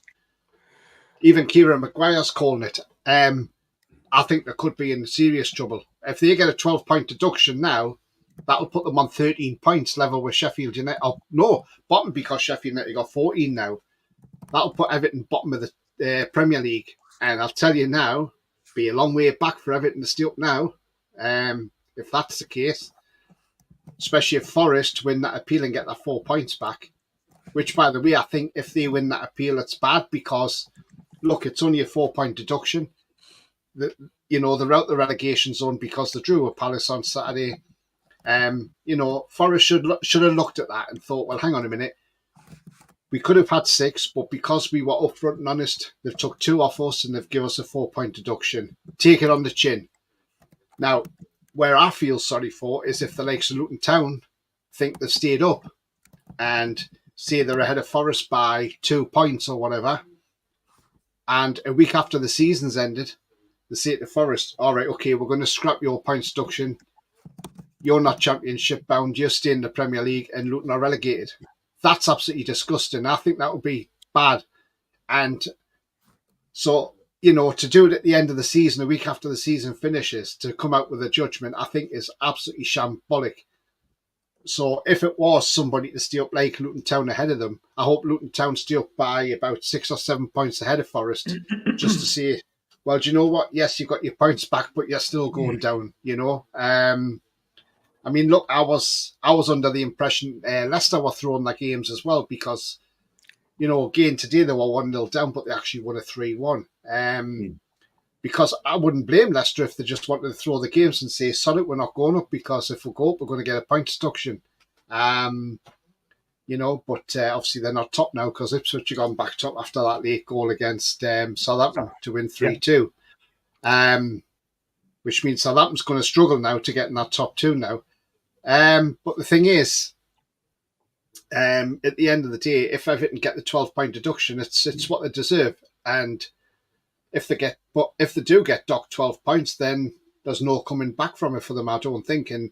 even Kieran Maguire's calling it. I think they could be in serious trouble. If they get a 12-point deduction now, that'll put them on 13 points, level with Sheffield United. Oh, no, bottom, because Sheffield United got 14 now. That'll put Everton bottom of the Premier League. And I'll tell you now, be a long way back for Everton to stay up now, if that's the case. Especially if Forest win that appeal and get that 4 points back. Which, by the way, I think if they win that appeal, it's bad because, look, it's only a 4-point deduction. They're out the relegation zone because they drew with Palace on Saturday. Forest should have looked at that and thought, well, hang on a minute. We could have had 6, but because we were upfront and honest, they've took 2 off us and they've given us a 4-point deduction. Take it on the chin. Now, where I feel sorry for is if the likes of Luton Town think they've stayed up and say they're ahead of Forest by 2 points or whatever, and a week after the season's ended, they say to Forest, all right, okay, we're going to scrap your points deduction. You're not championship bound. You're staying in the Premier League and Luton are relegated. That's absolutely disgusting. I think that would be bad. And so, to do it at the end of the season, a week after the season finishes, to come out with a judgment, I think is absolutely shambolic. So if it was somebody to stay up like Luton Town ahead of them, I hope Luton Town stay up by about 6 or 7 points ahead of Forest, just to say, well, do you know what? Yes, you've got your points back, but you're still going down, I mean, look, I was under the impression Leicester were throwing their games as well because, again, today they were 1-0 down, but they actually won a 3-1. Because I wouldn't blame Leicester if they just wanted to throw the games and say, sorry, we're not going up because if we go up, we're going to get a point deduction. But obviously they're not top now because Ipswich have gone back top after that late goal against Southampton to win 3-2. Which means Southampton's going to struggle now to get in that top 2 now. But the thing is, at the end of the day, if Everton get the 12-point deduction, it's what they deserve. And if they do get docked 12 points, then there's no coming back from it for them, I don't think. And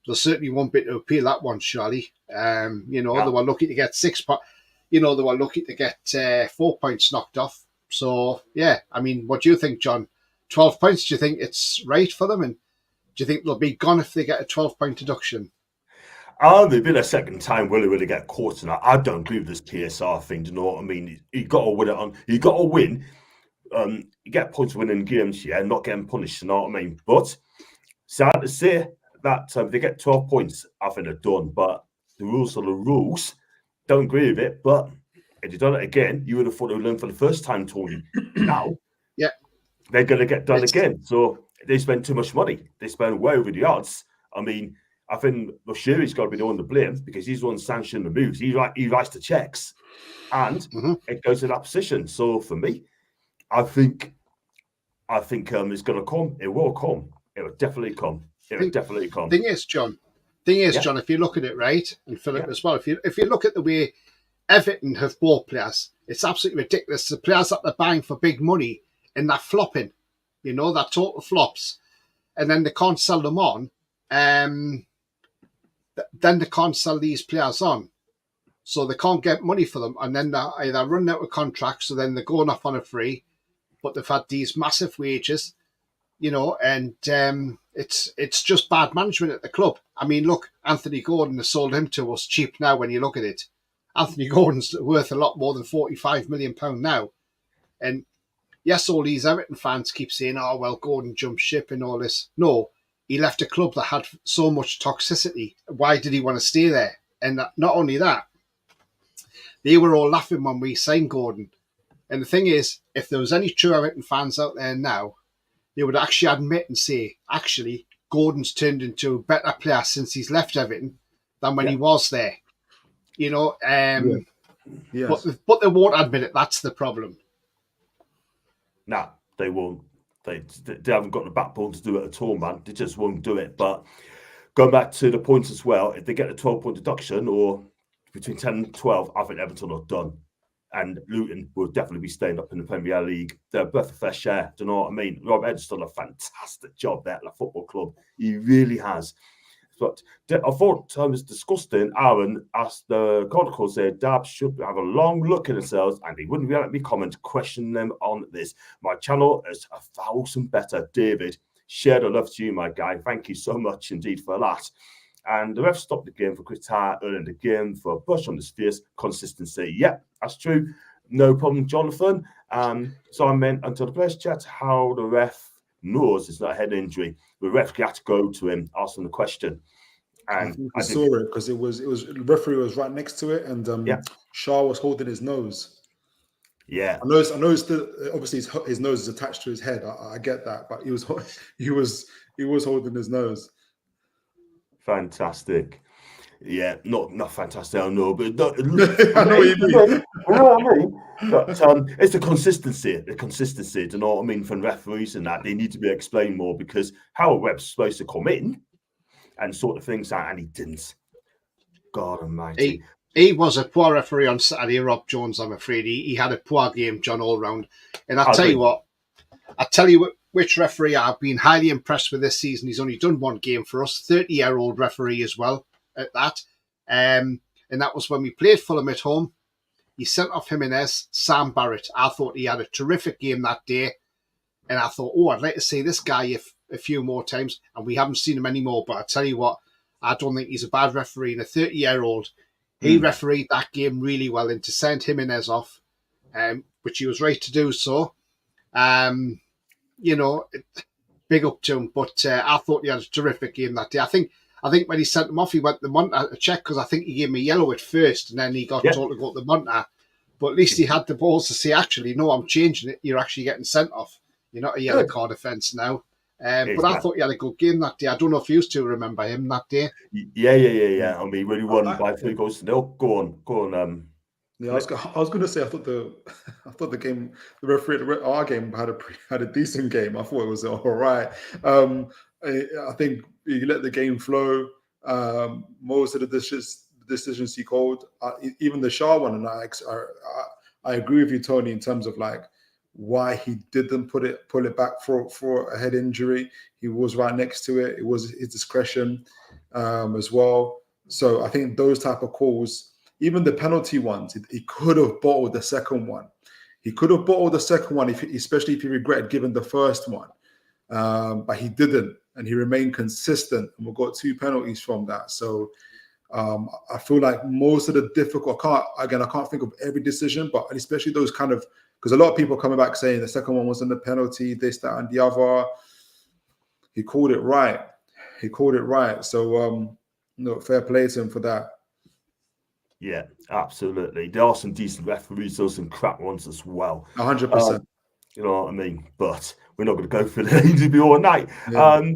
there certainly won't be to appeal that one, surely. They were lucky to get 6 points. They were lucky to get 4 points knocked off. So, yeah, I mean, what do you think, John? 12 points, do you think it's right for them? And do you think they'll be gone if they get a 12-point deduction? They've been a second time, will they get caught in that? I don't agree with this PSR thing, do you know what I mean? You got to win it on. You got to win. You get points winning games, not getting punished, you know what I mean? But sad to say that if they get 12 points, I think they're done. But the rules are the rules. Don't agree with it. But if you've done it again, you would have thought they would learn for the first time, Tony. Now, they're going to get done again. So they spend too much money. They spend way over the odds. I mean, I think Bashiri's got to be the one to blame because he's the one sanctioning the moves. He writes the checks, and it goes to that position. So for me, I think it's going to come. It will come. It will definitely come. It will definitely come. Thing is, John, if you look at it right, and Philip as well, if you look at the way Everton have bought players, it's absolutely ridiculous. The players that they're buying for big money and they're flopping, they're total flops, and then they can't sell them on. Then they can't sell these players on, so they can't get money for them, and then they're either running out of contracts, so then they're going off on a free. But they've had these massive wages, and it's just bad management at the club. I mean, look, Anthony Gordon has sold him to us cheap now when you look at it. Anthony Gordon's worth a lot more than £45 million now. And yes, all these Everton fans keep saying, oh, well, Gordon jumped ship and all this. No, he left a club that had so much toxicity. Why did he want to stay there? And not only that, they were all laughing when we signed Gordon. And the thing is, if there was any true Everton fans out there now, they would actually admit and say, actually, Gordon's turned into a better player since he's left Everton than when he was there. Yes. But they won't admit it. That's the problem. Nah, they won't. They haven't got the backbone to do it at all, man. They just won't do it. But going back to the points as well, if they get a 12-point deduction or between 10 and 12, I think Everton are done. And Luton will definitely be staying up in the Premier League. They're a breath of fresh air. Do you know what I mean? Rob Ed's done a fantastic job there at the football club. He really has. But I thought it was disgusting. Aaron asked the protocol said Dab should have a long look at themselves and they wouldn't be able to comment, question them on this. My channel is 1,000 better. David, share the love to you, my guy. Thank you so much indeed for that. And the ref stopped the game for Qatar early in the game for a push on his face. Consistency. Yep, that's true. No problem, Jonathan. So I meant until the players chat how the ref knows it's not a head injury. The ref had to go to him, ask him the question. And I saw it because it was the referee was right next to it, and Shah was holding his nose. Yeah, I know. Obviously his nose is attached to his head. I get that, but he was holding his nose. Fantastic. Yeah, not fantastic. I know, but I know what you mean. You know what I mean? But it's the consistency. Do you know what I mean? From referees and that, they need to be explained more because how a ref's supposed to come in and sort of things out, and he didn't. God Almighty. He was a poor referee on Saturday, Rob Jones. I'm afraid he had a poor game, John, all round. And I'll tell you which referee I've been highly impressed with this season. He's only done one game for us, 30-year-old referee as well at that. And that was when we played Fulham at home. He sent off Jimenez, Sam Barrett. I thought he had a terrific game that day. And I thought, I'd like to see this guy a few more times. And we haven't seen him anymore. But I tell you what, I don't think he's a bad referee. And a 30-year-old, he refereed that game really well. And to send Jimenez off, which he was right to do so, big up to him. But I thought he had a terrific game that day. I think when he sent him off, he went to the monitor to check because I think he gave him a yellow at first and then he got told to go to the monitor. But at least he had the balls to say, actually, no, I'm changing it. You're actually getting sent off. You're not a yellow card offence now. But I thought he had a good game that day. I don't know if you two remember him that day. Yeah. I mean, when he won by 3 goals to 0. Go on. Yeah, I was going to say I thought the game, the referee, our game had a decent game. I thought it was all right. I think you let the game flow. Most of the decisions he called, even the Shah one, and I agree with you, Tony, in terms of like why he didn't pull it back for a head injury. He was right next to it. It was his discretion as well. So I think those type of calls, even the penalty ones, he could have bottled the second one. Especially if he regretted giving the first one. But he didn't, and he remained consistent, and we got 2 penalties from that. So I feel like most of the difficult, I can't think of every decision, but especially those kind of, because a lot of people are coming back saying the second one wasn't a penalty, this, that, and the other. He called it right. So fair play to him for that. Yeah, absolutely. There are some decent referees, there's some crap ones as well. 100%. You know what I mean? But we're not going to go for the interview all night. Yeah.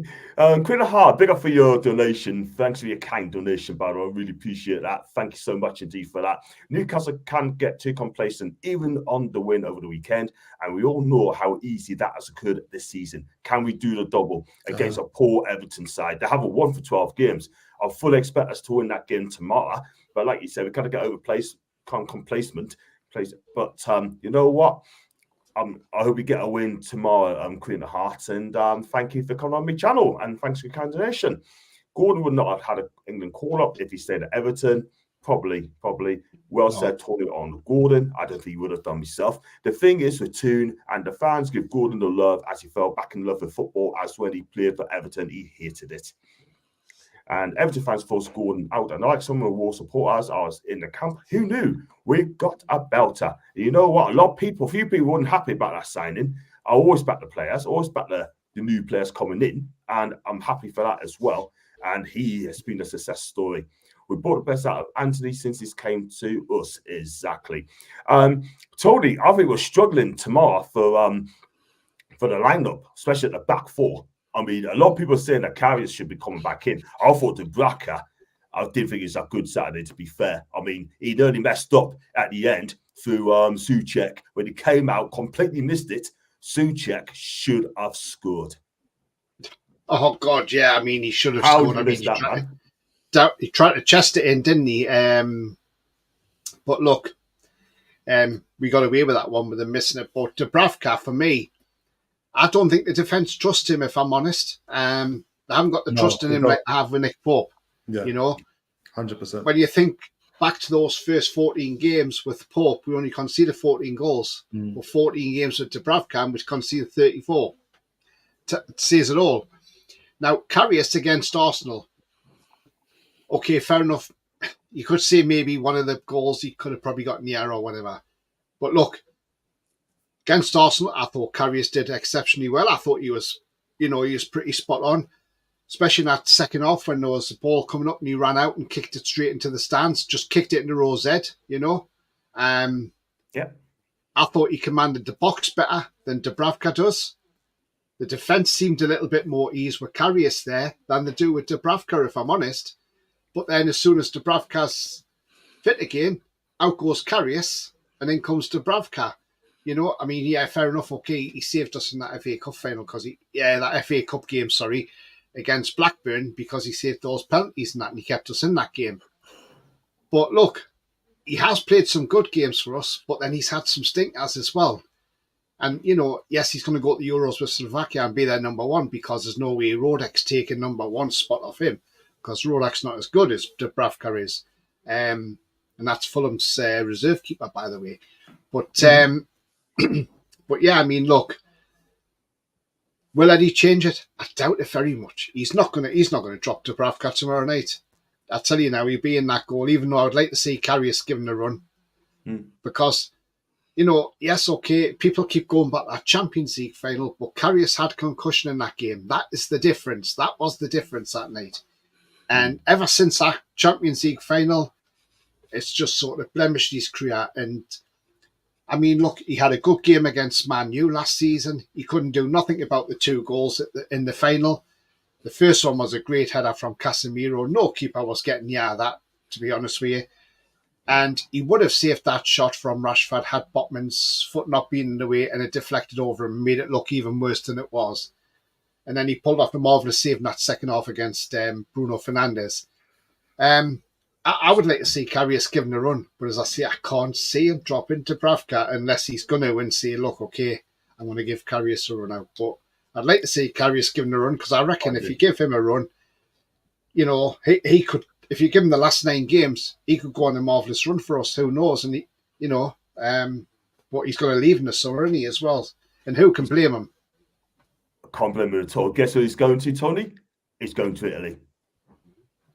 Quinn Hart, big up for your donation. Thanks for your kind donation, by the way. I really appreciate that. Thank you so much indeed for that. Newcastle can get too complacent, even on the win over the weekend. And we all know how easy that has occurred this season. Can we do the double against a poor Everton side? They haven't won for 12 games. I fully expect us to win that game tomorrow. But like you said, we kind of get complacent. But you know what? I hope we get a win tomorrow, Queen of Hearts, and thank you for coming on my channel, and thanks for your kind donation. Gordon would not have had an England call-up if he stayed at Everton. Probably. Well said, Tony, on Gordon. I don't think he would have done himself. The thing is with Toon and the fans give Gordon the love as he fell back in love with football, as when he played for Everton, he hated it. And Everton fans forced Gordon out. And like some of the War supporters, I was in the camp. Who knew? We got a belter. You know what? Few people weren't happy about that signing. I always back the players, always back the new players coming in. And I'm happy for that as well. And he has been a success story. We brought the best out of Anthony since he's came to us. Exactly. Tony, I think we're struggling tomorrow for the lineup, especially at the back 4. I mean, a lot of people are saying that Karius should be coming back in. I thought Dubravka, I did think it's a good Saturday, to be fair. I mean, he nearly messed up at the end through Souček. When he came out, completely missed it. Souček should have scored. Oh, God, yeah. I mean, he should have scored. I mean, he tried to chest it in, didn't he? But look, we got away with that one with him missing it. But Dubravka, for me, I don't think the defence trusts him, if I'm honest. They haven't got the trust in him like they have with Nick Pope. Yeah, You know, 100%. when you think back to those first 14 games with Pope, we only conceded 14 goals. But 14 games with Dubravka, which conceded 34. Says it all. Now, Karius against Arsenal. Okay, fair enough. You could say maybe one of the goals he could have probably got in the air or whatever. But look, against Arsenal, I thought Karius did exceptionally well. I thought he was pretty spot on, especially in that second half when there was the ball coming up and he ran out and kicked it straight into the stands, just kicked it into row Z, Yeah. I thought he commanded the box better than Dubravka does. The defence seemed a little bit more ease with Karius there than they do with Dubravka, if I'm honest. But then as soon as Dubravka's fit again, out goes Karius, and then comes Dubravka. Fair enough, okay, he saved us in that FA Cup final that FA Cup game, against Blackburn, because he saved those penalties and he kept us in that game. But look, he has played some good games for us, but then he's had some stinkers as well. And, yes, he's going to go to the Euros with Slovakia and be their number one, because there's no way Rodek's taking number one spot off him, because Rodek's not as good as Dubravka is. And that's Fulham's reserve keeper, by the way. But, but yeah, look, will Eddie change it? I doubt it very much. He's not going to drop Dubravka tomorrow night. I tell you now, he'll be in that goal, even though I would like to see Karius given a run. Because, yes, okay, people keep going back to that Champions League final, but Karius had concussion in that game. That is the difference. That was the difference that night. And ever since that Champions League final, it's just sort of blemished his career. And, look, he had a good game against Man U last season. He couldn't do nothing about the 2 goals in the final. The first one was a great header from Casemiro. No keeper was getting near that, to be honest with you. And he would have saved that shot from Rashford had Botman's foot not been in the way and it deflected over him and made it look even worse than it was. And then he pulled off a marvellous save in that second half against Bruno Fernandes. I would like to see Karius given a run, but as I say, I can't see him drop into Dubravka unless he's going to and say, look, okay, I'm going to give Karius a run out. But I'd like to see Karius given a run, because I reckon if you give him a run, he could, if you give him the last 9 games, he could go on a marvellous run for us. Who knows? And, but he's going to leave in the summer, isn't he, as well? And who can blame him? Can't blame him at all. Guess who he's going to, Tony? He's going to Italy.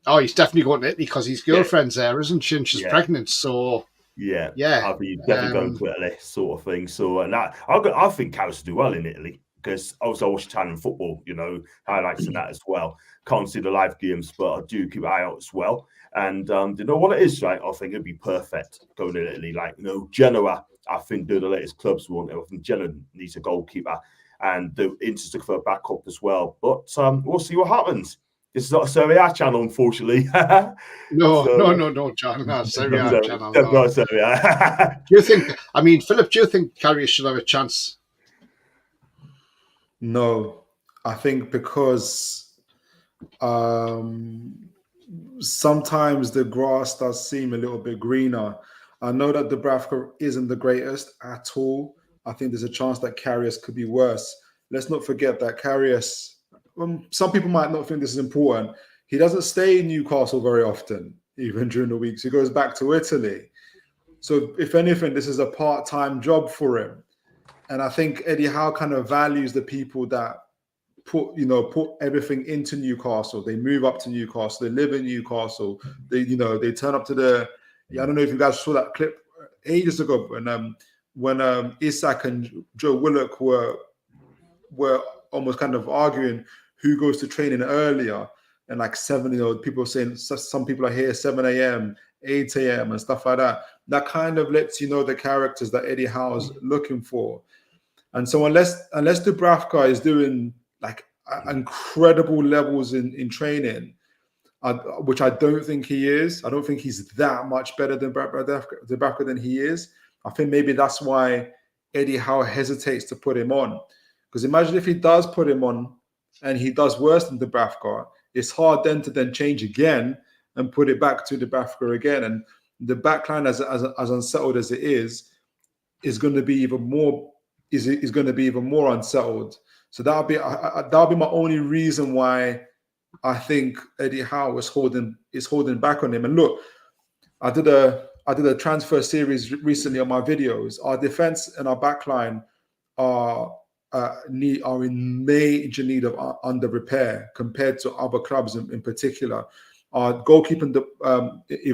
Oh, he's definitely going to Italy because his girlfriend's there, isn't she? And she's pregnant, so... Yeah. I'll be definitely going to Italy, sort of thing. So I think Karius will do well in Italy, because also I watch Italian football, highlights and that as well. Can't see the live games, but I do keep an eye out as well. And you know what it is, right? I think it'd be perfect going to Italy. Genoa, I think they're the latest clubs we want. I think Genoa needs a goalkeeper, and they're interested for a backup as well. But we'll see what happens. This is not a Serie A channel, unfortunately. No, John. Not a Serie A channel. Not a Serie A. Do you think, Philip, do you think Karius should have a chance? No, I think because sometimes the grass does seem a little bit greener. I know that Dubravka isn't the greatest at all. I think there's a chance that Karius could be worse. Let's not forget that Karius, some people might not think this is important. He doesn't stay in Newcastle very often, even during the weeks. He goes back to Italy. So if anything, this is a part-time job for him. And I think Eddie Howe kind of values the people that put everything into Newcastle. They move up to Newcastle. They live in Newcastle. They turn up to I don't know if you guys saw that clip ages ago when Isak and Joe Willock were almost kind of arguing who goes to training earlier. And like 7, people saying some people are here 7 a.m., 8 a.m. and stuff like that. That kind of lets you know the characters that Eddie Howe's looking for. And so unless Dubravka is doing like incredible levels in training, which I don't think he is, I don't think he's that much better than Dubravka than he is. I think maybe that's why Eddie Howe hesitates to put him on. Because imagine if he does put him on and he does worse than Dubravka, it's hard then to change again and put it back to Dubravka again. And the backline, as unsettled as it is going to be even more unsettled. So that'll be my only reason why I think Eddie Howe is holding back on him. And look, I did a transfer series recently on my videos. Our defense and our backline are in major need of under repair compared to other clubs in particular. Our goalkeeping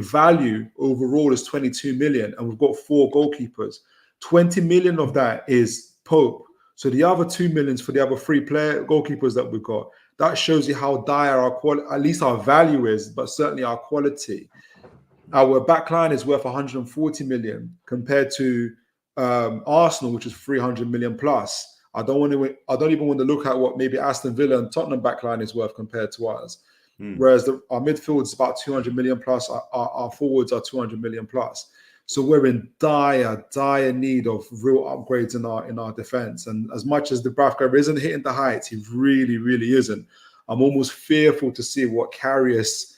value overall is 22 million, and we've got 4 goalkeepers. 20 million of that is Pope. So the other 2 millions for the other 3 goalkeepers that we've got. That shows you how dire our quality, at least our value is, but certainly our quality. Our backline is worth 140 million compared to Arsenal, which is 300 million plus. I don't even want to look at what maybe Aston Villa and Tottenham backline is worth compared to ours. Whereas our midfield is about 200 million plus, our forwards are 200 million plus. So we're in dire need of real upgrades in our defense. And as much as Dubravka isn't hitting the heights, he really, really isn't. I'm almost fearful to see what Karius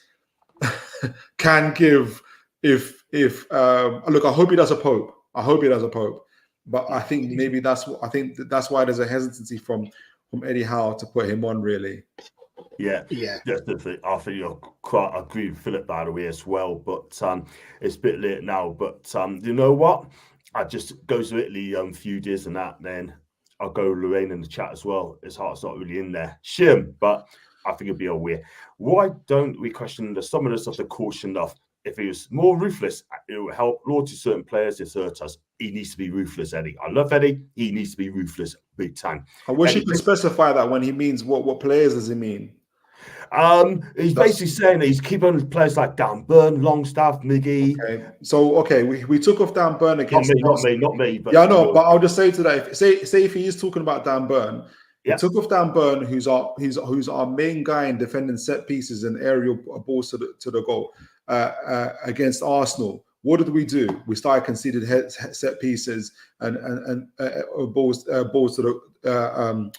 can give if look, I hope he does a Pope. But I think maybe that's why there's a hesitancy from Eddie Howe to put him on, really. Yeah, definitely. I think you're quite agree with Philip, by the way, as well. But it's a bit late now. But you know what? I just go to Italy few days and that. Then I'll go Lorraine in the chat as well. His heart's not really in there. Shame, but I think it'll be a way. Why don't we question the someone of the caution of if he was more ruthless, it would help loyalty to certain players. It hurts us. He needs to be ruthless, Eddie. I love Eddie. He needs to be ruthless, big time. I wish he could specify that when he means what players does he mean? He's basically saying that he's keeping players like Dan Burn, Longstaff, Miggy. Okay, we took off Dan Burn against not me. But yeah, no, but I'll just say to that, say if he is talking about Dan Burn, yeah. He took off Dan Burn, who's our main guy in defending set pieces and aerial balls to the goal against Arsenal. What did we do? We started conceding set pieces and balls to the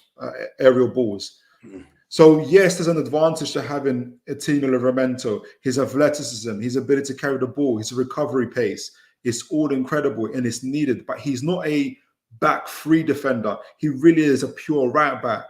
aerial balls. So yes, there's an advantage to having Tino Livramento. His athleticism, his ability to carry the ball, his recovery pace, it's all incredible and it's needed. But he's not a back three defender. He really is a pure right back.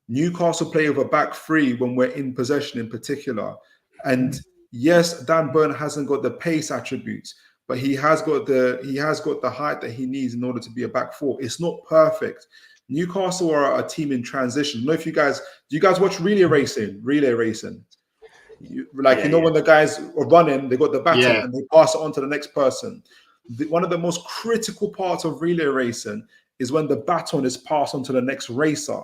Newcastle play with a back three when we're in possession in particular. And yes, Dan Burn hasn't got the pace attributes, but he has got the height that he needs in order to be a back four. It's not perfect. Newcastle are a team in transition. I don't know if do you guys watch relay racing? When the guys are running, they got the baton and they pass it on to the next person. One of the most critical parts of relay racing is when the baton is passed on to the next racer.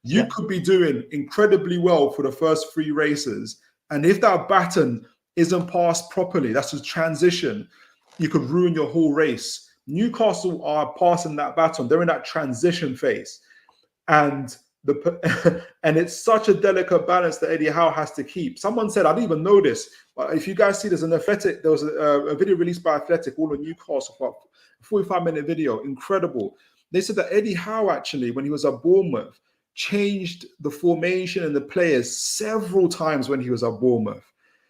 You could be doing incredibly well for the first 3 races, and if that baton isn't passed properly, that's a transition, you could ruin your whole race. Newcastle are passing that baton. They're in that transition phase. And and it's such a delicate balance that Eddie Howe has to keep. Someone said, I didn't even know this, but if you guys see, there was a video released by Athletic, all on Newcastle, for a 45-minute video, incredible. They said that Eddie Howe actually, when he was at Bournemouth, changed the formation and the players several times when he was at Bournemouth.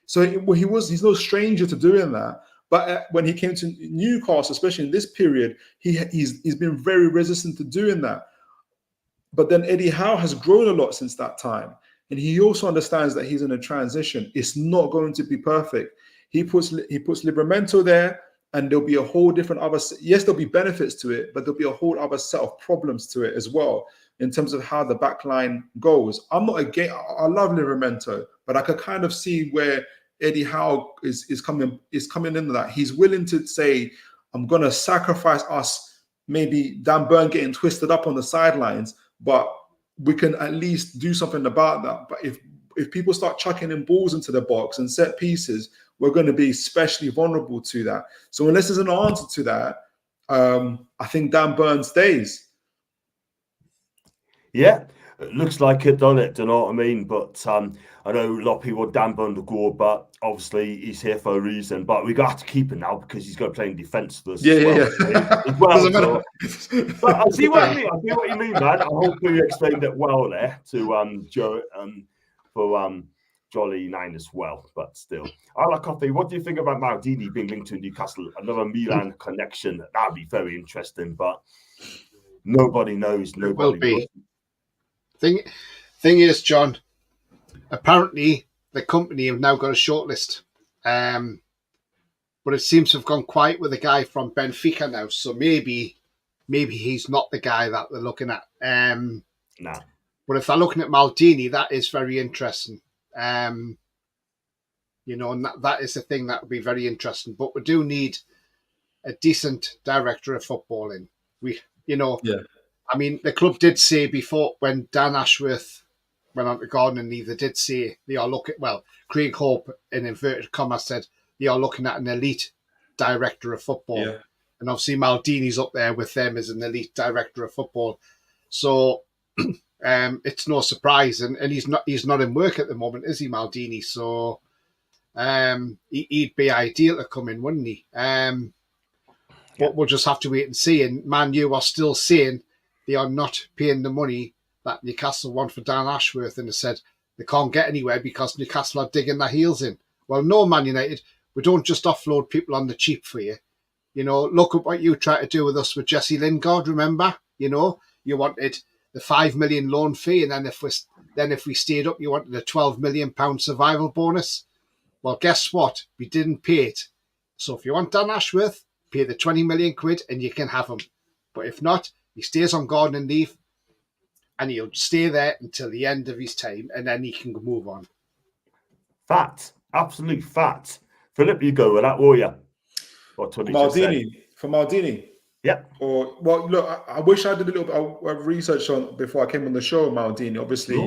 So he's no stranger to doing that. But when he came to Newcastle, especially in this period, he's been very resistant to doing that. But then Eddie Howe has grown a lot since that time. And he also understands that he's in a transition. It's not going to be perfect. He puts Livramento there, and there'll be a whole different yes, there'll be benefits to it, but there'll be a whole other set of problems to it as well in terms of how the back line goes. I'm not against, I love Livramento, but I could kind of see where Eddie Howe is coming into that. He's willing to say, I'm going to sacrifice us, maybe Dan Burn getting twisted up on the sidelines, but we can at least do something about that. But if people start chucking in balls into the box and set pieces, we're going to be especially vulnerable to that. So unless there's an answer to that, I think Dan Burn stays. Yeah, it looks like it, doesn't it? Do you know what I mean? But I know a lot of people want Dan Burn to go, but obviously he's here for a reason. But we got to keep him now because he's got to play in defence for us. But I see what I mean. I see what you mean, man. I hope you explained it well there to Joe for Jolly 9 as well. But still, I like Coffee. What do you think about Maldini being linked to Newcastle? Another Milan connection. That'd be very interesting, but nobody knows. Nobody will be. Thing is, John, apparently the company have now got a shortlist. But it seems to have gone quiet with the guy from Benfica now. So maybe he's not the guy that they're looking at. No. But if they're looking at Maldini, that is very interesting. And that is the thing that would be very interesting. But we do need a decent director of footballing. I mean, the club did say before, when Dan Ashworth went on to gardening leave, they did say they are looking, Craig Hope, in inverted commas, said they are looking at an elite director of football. Yeah. And obviously Maldini's up there with them as an elite director of football. So it's no surprise. And he's not in work at the moment, is he, Maldini? So he'd be ideal to come in, wouldn't he? But we'll just have to wait and see. And Man U are still saying they are not paying the money that Newcastle want for Dan Ashworth, and they said they can't get anywhere because Newcastle are digging their heels in. Well, no, Man United, we don't just offload people on the cheap for you. Look at what you tried to do with us with Jesse Lingard, remember? You wanted the £5 million loan fee, and then if we stayed up, you wanted a £12 million survival bonus. Well, guess what? We didn't pay it. So if you want Dan Ashworth, pay the 20 million quid and you can have him. But if not, he stays on gardening leave and he'll stay there until the end of his time, and then he can move on. Fact. Absolute fact. Philip, you go with that, will you? For Maldini. Yeah. Look, I wish I did a little bit of research on before I came on the show. Maldini, obviously,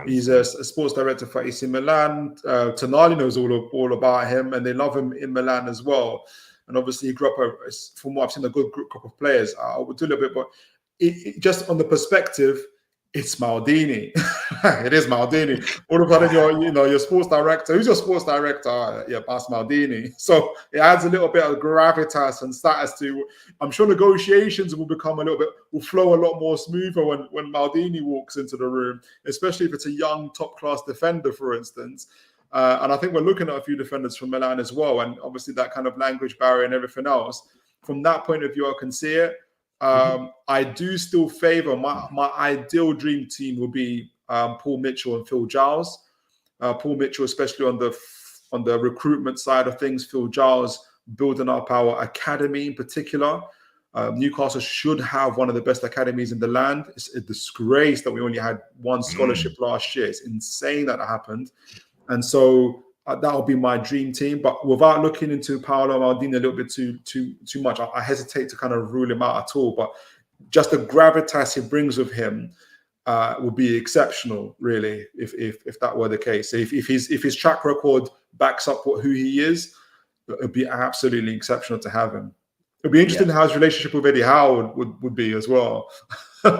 he's a sports director for AC Milan. Tonali knows all about him, and they love him in Milan as well. And obviously, he grew up, from what I've seen, a good group of players. I would do a little bit, but it just on the perspective, it's Maldini. It is Maldini. All of a sudden, your sports director. Who's your sports director? Yeah, that's Maldini. So it adds a little bit of gravitas and status to. I'm sure negotiations will flow a lot more smoother when Maldini walks into the room, especially if it's a young top class defender, for instance. And I think we're looking at a few defenders from Milan as well, and obviously that kind of language barrier and everything else. From that point of view, I can see it. I do still favour my ideal dream team will be Paul Mitchell and Phil Giles. Paul Mitchell, especially on the recruitment side of things. Phil Giles building up our academy in particular. Newcastle should have one of the best academies in the land. It's a disgrace that we only had one scholarship last year. It's insane that happened. And so that'll be my dream team. But without looking into Paolo Maldini a little bit too much, I hesitate to kind of rule him out at all. But just the gravitas he brings with him would be exceptional, really, if that were the case. If his track record backs up who he is, it would be absolutely exceptional to have him. It'd be interesting how his relationship with Eddie Howe would be as well.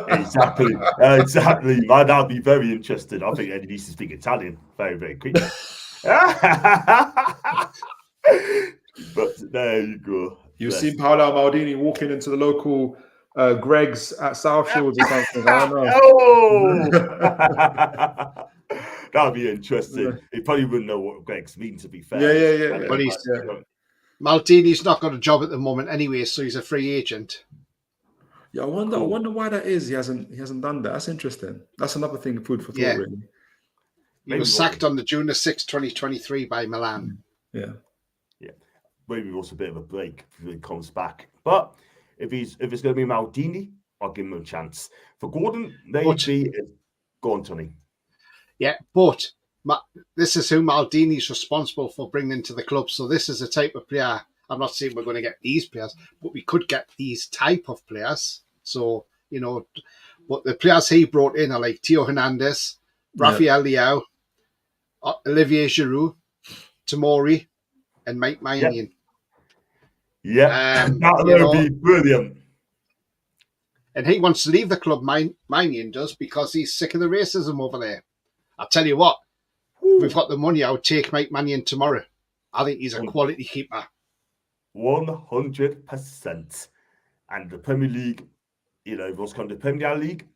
Exactly. That'd be very interesting. I think Eddie needs to speak Italian very, very quickly. But there you go. You've seen Paolo Maldini walking into the local Greg's at South Shields or something. I don't know. That'd be interesting. He probably wouldn't know what Greg's mean, to be fair. Yeah. But Maldini's not got a job at the moment anyway, so he's a free agent. Yeah, I wonder why that is. He hasn't done that. That's interesting. That's another thing, food for thought, really. He was sacked on the June 6th, 2023 by Milan. Yeah. Maybe also a bit of a break if he comes back. But if it's going to be Maldini, I'll give him a chance. For Gordon, maybe go on, Tony. Yeah, but this is who Maldini's responsible for bringing into the club. So this is a type of player. I'm not saying we're going to get these players, but we could get these type of players. So, but the players he brought in are like Theo Hernandez, Rafael Leao, Olivier Giroud, Tomori, and Mike Maignan. Yeah, that will be brilliant. And he wants to leave the club, Maignan does, because he's sick of the racism over there. I'll tell you what, if we've got the money, I would take Mike Maignan tomorrow. I think he's a quality keeper. 100%. And the Premier League, what's come to the Premier League,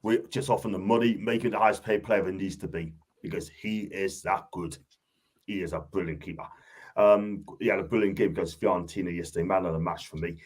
we're just offering the money, making the highest paid player he needs to be, because he is that good. He is a brilliant keeper. He had a brilliant game against Fiorentina yesterday, man of the match for me.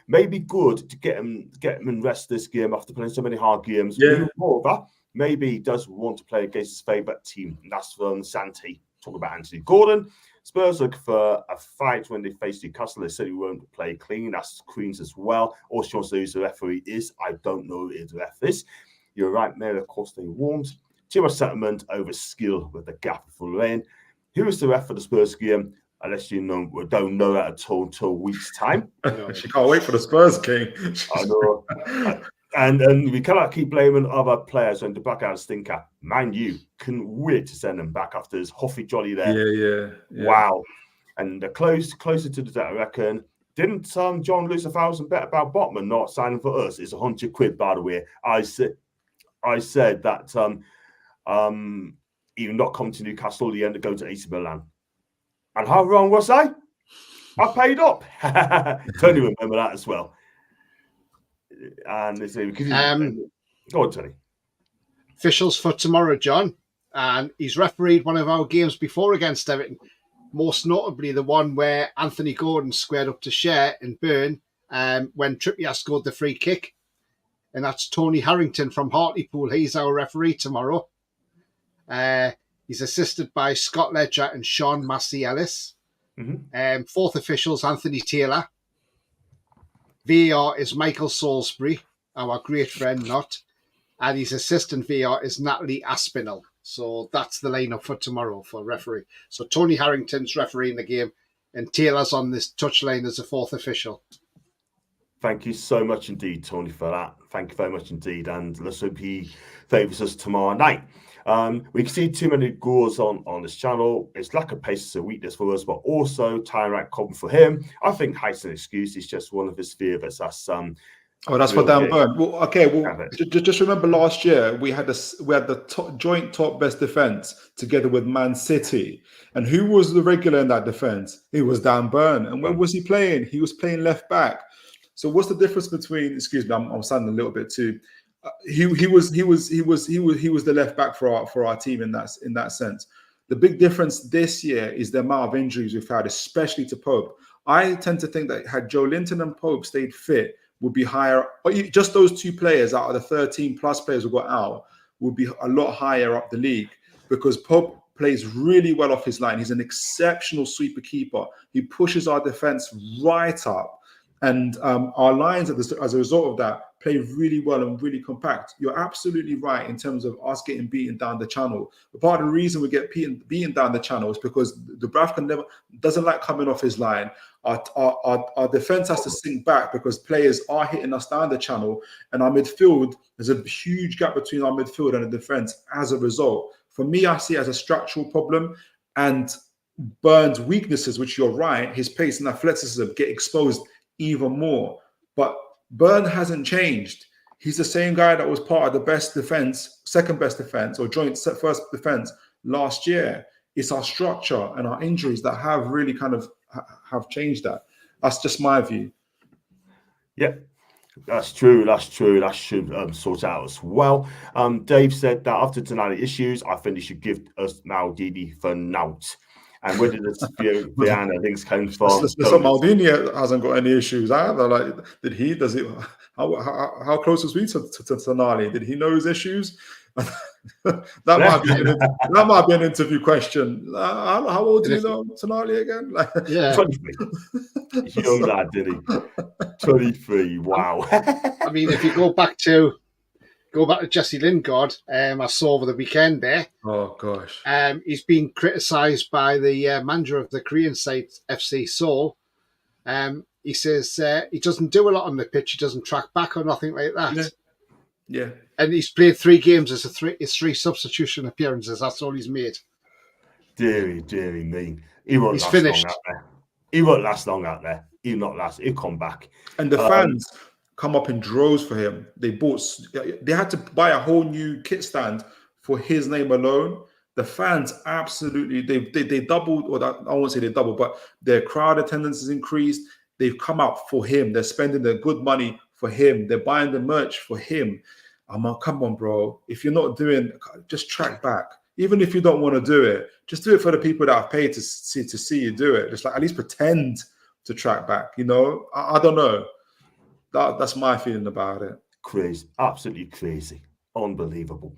Maybe good to get him and rest this game after playing so many hard games. Yeah. Moreover, maybe he does want to play against his favourite team, and that's from Santi. Talk about Anthony Gordon. Spurs look for a fight when they face Newcastle. They said he won't play clean. That's Queens as well. All she wants to know who the referee is. I don't know who the ref is. You're right, Mary. Of course, they warned. Too much settlement over skill with the gap full lane. Who is the ref for the Spurs game? Unless you know, we don't know that at all until a week's time. She can't wait for the Spurs game. I know. And we cannot keep blaming other players when the blackout stinker. Man, you couldn't wait to send them back after this huffy jolly there. Yeah. Wow. And the closer to the debt, I reckon. Didn't John lose 1,000 bet about Botman not signing for us? It's £100, by the way. I said that he would not come to Newcastle, he ended up going to AC Milan. And how wrong was I? I paid up. Tony remember that as well. And they say, go on, Tony. Officials for tomorrow, John. And he's refereed one of our games before against Everton. Most notably the one where Anthony Gordon squared up to Share and Burn when Trippier scored the free kick. And that's Tony Harrington from Hartlepool. He's our referee tomorrow. He's assisted by Scott Ledger and Sean Massey Ellis. Mm-hmm. Fourth officials, Anthony Taylor. VAR is Michael Salisbury, our great friend, and his assistant VAR is Natalie Aspinall. So that's the lineup for tomorrow for referee. So Tony Harrington's refereeing the game, and Taylor's on this touchline as a fourth official. Thank you so much indeed, Tony, for that. Thank you very much indeed. And let's hope he favours us tomorrow night. We can see too many goals on this channel. It's lack of pace is a weakness for us, but also time right problem for him. I think height's an excuse. It's just one of his favourites. That's that's for Dan Burn. Well, just remember last year we had the joint top best defence together with Man City, and who was the regular in that defence? It was Dan Burn. And when was he playing? He was playing left back. So what's the difference between? Excuse me, I'm sounding a little bit too. He was the left back for our team in that sense. The big difference this year is the amount of injuries we've had, especially to Pope. I tend to think that had Joe Linton and Pope stayed fit, would be higher. Just those two players out of the 13 plus players who got out would be a lot higher up the league, because Pope plays really well off his line. He's an exceptional sweeper keeper. He pushes our defense right up. And our lines, as a result of that, play really well and really compact. You're absolutely right in terms of us getting beaten down the channel. But part of the reason we get beaten down the channel is because Dubravka doesn't like coming off his line. Our defense has to sink back because players are hitting us down the channel. And our midfield, there's a huge gap between our midfield and the defense as a result. For me, I see it as a structural problem. And Burns' weaknesses, which you're right, his pace and athleticism get exposed even more. But Burn hasn't changed. He's the same guy that was part of the best defense, second best defense, or joint first defense last year. It's our structure and our injuries that have really kind of have changed that. That's just my view. Yeah, that's true. That should sort out as well. Dave said that after Tonali issues, I think he should give us Maldini for Nout. And where did this Viana things come from? So Maldini hasn't got any issues either. Like, did he? Does it? How close was we to Tonali? Did he know his issues? that might be an interview question. How old do you know Tonali again? Yeah, 23. He's a young lad, did he? 23. Wow. I mean, if you go back to Jesse Lingard, I saw over the weekend there. Oh gosh. He's been criticised by the manager of the Korean side, FC Seoul. He says he doesn't do a lot on the pitch. He doesn't track back or nothing like that. Yeah. And he's played 3 games as three substitution appearances. That's all he's made. Deary me. He won't He's last finished. long out there. He won't last long out there. He'll not last. He'll come back. And the fans come up in droves for him. They had to buy a whole new kit stand for his name alone. The fans absolutely, they doubled, or I won't say they doubled, but their crowd attendance has increased. They've come out for him. They're spending their good money for him. They're buying the merch for him. Come on, bro. If you're not doing, just track back. Even if you don't want to do it, just do it for the people that have paid to see you do it. Just like at least pretend to track back. You know, I don't know. That's my feeling about it. Crazy, absolutely crazy, unbelievable.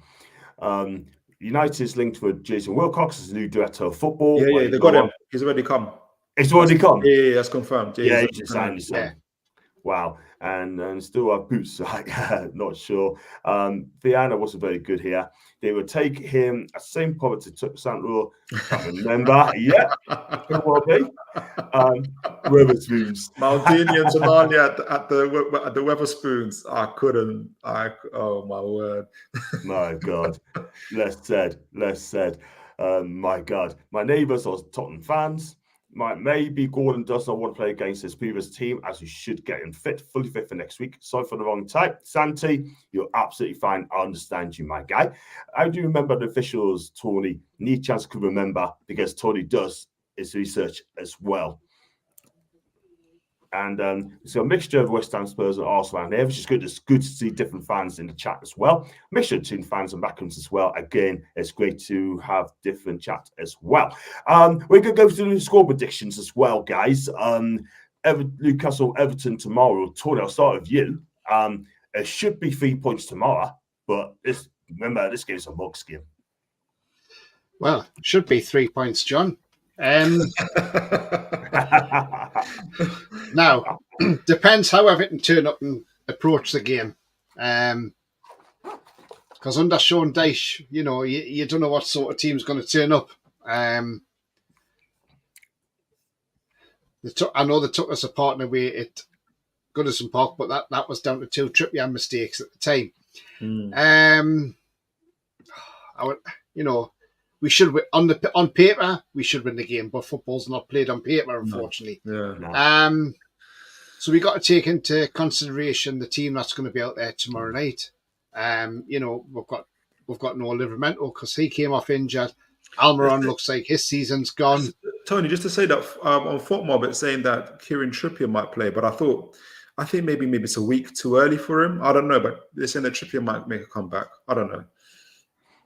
United's linked with Jason Wilcox as the new director of football. Yeah, they got him. He's already come. It's already come. Yeah, that's confirmed. Yeah, he just signed his son. Wow. And still have boots, not sure. Viana wasn't very good here. They would take him, same poverty took Santro, can't remember. Yeah, it will be. Weatherspoons. Maldini and Tonali at the Weatherspoons. I couldn't. Oh my word. My God. Less said. My God. My neighbours are Tottenham fans. Maybe Gordon does not want to play against his previous team, as he should get him fully fit for next week. Sorry for the wrong type. Santi, you're absolutely fine. I understand you, my guy. I do remember the officials, Tony. Need chance could remember, because Tony does his research as well. And it's a mixture of West Ham, Spurs, and Arsenal around here, which is good. It's good to see different fans in the chat as well. Mixture between fans and backgrounds as well. Again, it's great to have different chat as well. We're going to go through the score predictions as well, guys. Newcastle, Everton tomorrow. Tony, I'll start with you. It should be 3 points tomorrow, but remember, this game is a mug game. Well, it should be 3 points, John. Now, depends how Everton turn up and approach the game. Because under Sean Dyche, you don't know what sort of team's going to turn up. I know they took us a partner away at Goodison Park, but that was down to 2 Trippier mistakes at the time. We should on paper we should win the game, but football's not played on paper, unfortunately. No. So we got to take into consideration the team that's going to be out there tomorrow night. We've got no Livramento because he came off injured. Almiron looks like his season's gone. Tony, just to say that on FootMob, it's saying that Kieran Trippier might play, but I think maybe it's a week too early for him. I don't know, but they're saying that Trippier might make a comeback. I don't know.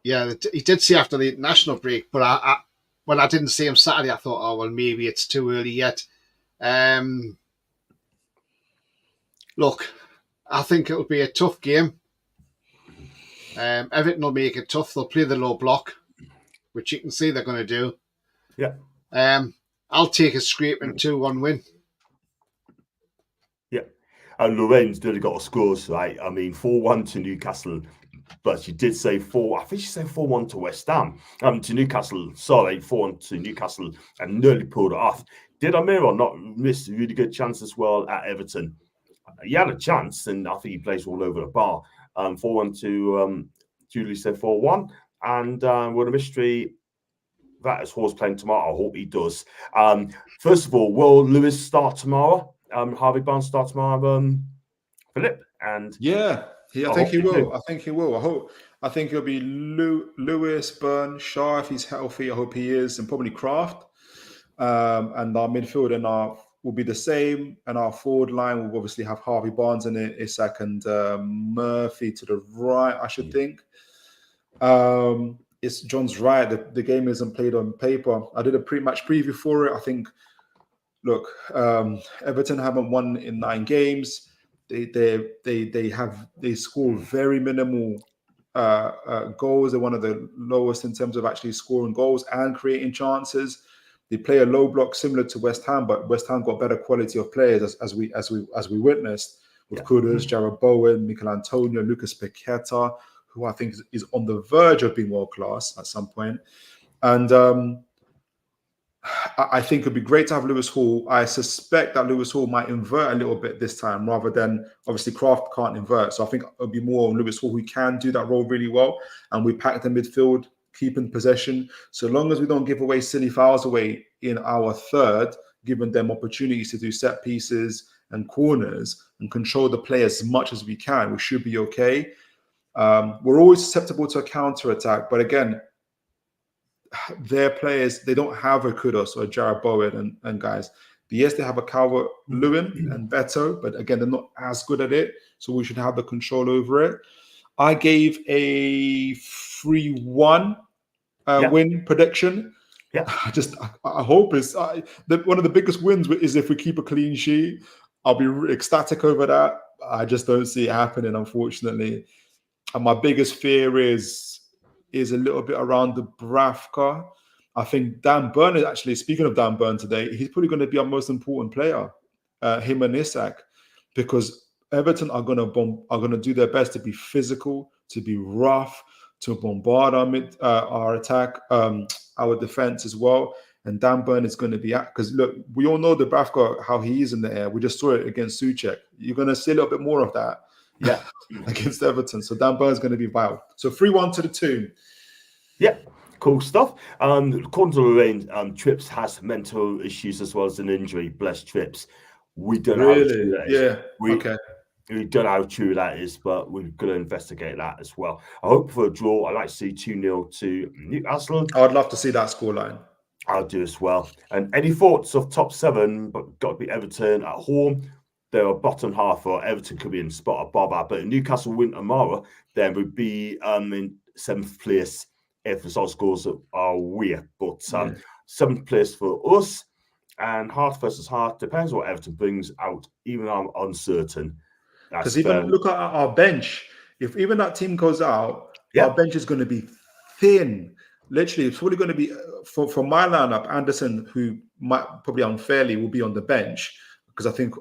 Yeah, he did see after the international break, but when I didn't see him Saturday, I thought, oh, well, maybe it's too early yet. Look, I think it'll be a tough game. Everton will make it tough. They'll play the low block, which you can see they're going to do. Yeah. I'll take a scraping 2-1 win. Yeah. And Lorraine's nearly got a scores, right? I mean, 4-1 to Newcastle. But she did say 4-1 to West Ham. To Newcastle, 4-1 to Newcastle, and nearly pulled it off. Did Almiron not miss a really good chance as well at Everton? He had a chance, and I think he plays all over the bar. 4-1 to Julie said 4-1. And with a mystery, that is Horse playing tomorrow. I hope he does. First of all, will Lewis start tomorrow? Harvey Barnes start tomorrow? Philip? And yeah. I think he will. I think it'll be Lewis, Burn, Shaw if he's healthy. I hope he is, and probably Kraft. And our midfield will be the same, and our forward line will obviously have Harvey Barnes in it, Isak and Murphy to the right. I should think. It's John's right. The game isn't played on paper. I did a pre-match preview for it. I think. Look, Everton haven't won in 9 games. They score very minimal goals. They're one of the lowest in terms of actually scoring goals and creating chances. They play a low block similar to West Ham, but West Ham got better quality of players as we witnessed with Kudus, Jared Bowen, Mikel Antonio, Lucas Paqueta, who I think is on the verge of being world class at some point. And I think it'd be great to have Lewis Hall. I suspect that Lewis Hall might invert a little bit this time rather than, obviously, Kraft can't invert. So I think it'll be more on Lewis Hall who can do that role really well. And we pack the midfield, keeping possession. So long as we don't give away silly fouls away in our third, giving them opportunities to do set pieces and corners and control the play as much as we can, we should be okay. We're always susceptible to a counter-attack. But again, their players, they don't have a Kudus or a Jared Bowen and guys. Yes, they have a Calvert-Lewin and Beto, but again, they're not as good at it. So we should have the control over it. I gave a 3-1 win prediction. Yeah, I hope it's one of the biggest wins is if we keep a clean sheet. I'll be ecstatic over that. I just don't see it happening, unfortunately. And my biggest fear is is a little bit around the Bravka. I think Dan Burn is actually, speaking of Dan Burn today, he's probably going to be our most important player, him and Isak, because Everton are going to do their best to be physical, to be rough, to bombard our attack, our defense as well. And Dan Burn is going to be because look, we all know the Bravka, how he is in the air. We just saw it against Souček. You're going to see a little bit more of that, against Everton. So Dan Burn is going to be vital. So 3-1 to the Toon. Yeah, cool stuff. According to Lorraine, Trips has mental issues as well as an injury. Bless Trips. We don't know how true that is. Okay. We don't know how true that is, but we've got to investigate that as well. I hope for a draw. I'd like to see 2-0 to Newcastle. I'd love to see that scoreline. I'll do as well. And any thoughts of top 7? But got to be Everton at home. They're bottom half, or Everton could be in spot above that. But if Newcastle win tomorrow, then we'd be in 7th place if the result scores are weird. But 7th place for us. And Heart versus Heart depends what Everton brings out. Even I'm uncertain. Because even look at our bench. If even that team goes out, our bench is going to be thin. Literally, it's probably going to be for my lineup. Anderson, who might probably unfairly will be on the bench because I think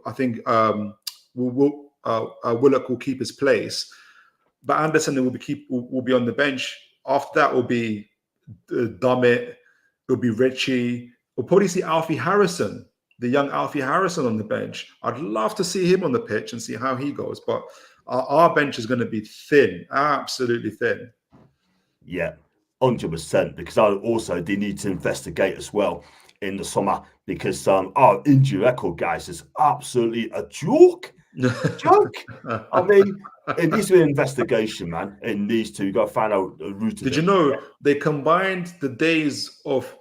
Willock will keep his place, but Anderson will be on the bench. After that, will be Dummett. It'll be Richie. We'll probably see Alfie Harrison, the young Alfie Harrison, on the bench. I'd love to see him on the pitch and see how he goes. But our bench is going to be thin, absolutely thin. Yeah, 100%. Because they need to investigate as well in the summer because our injury record, guys, is absolutely a joke. I mean, it needs to be an investigation, man. It needs to. You got to find out the root of it. Did you know they combined the days of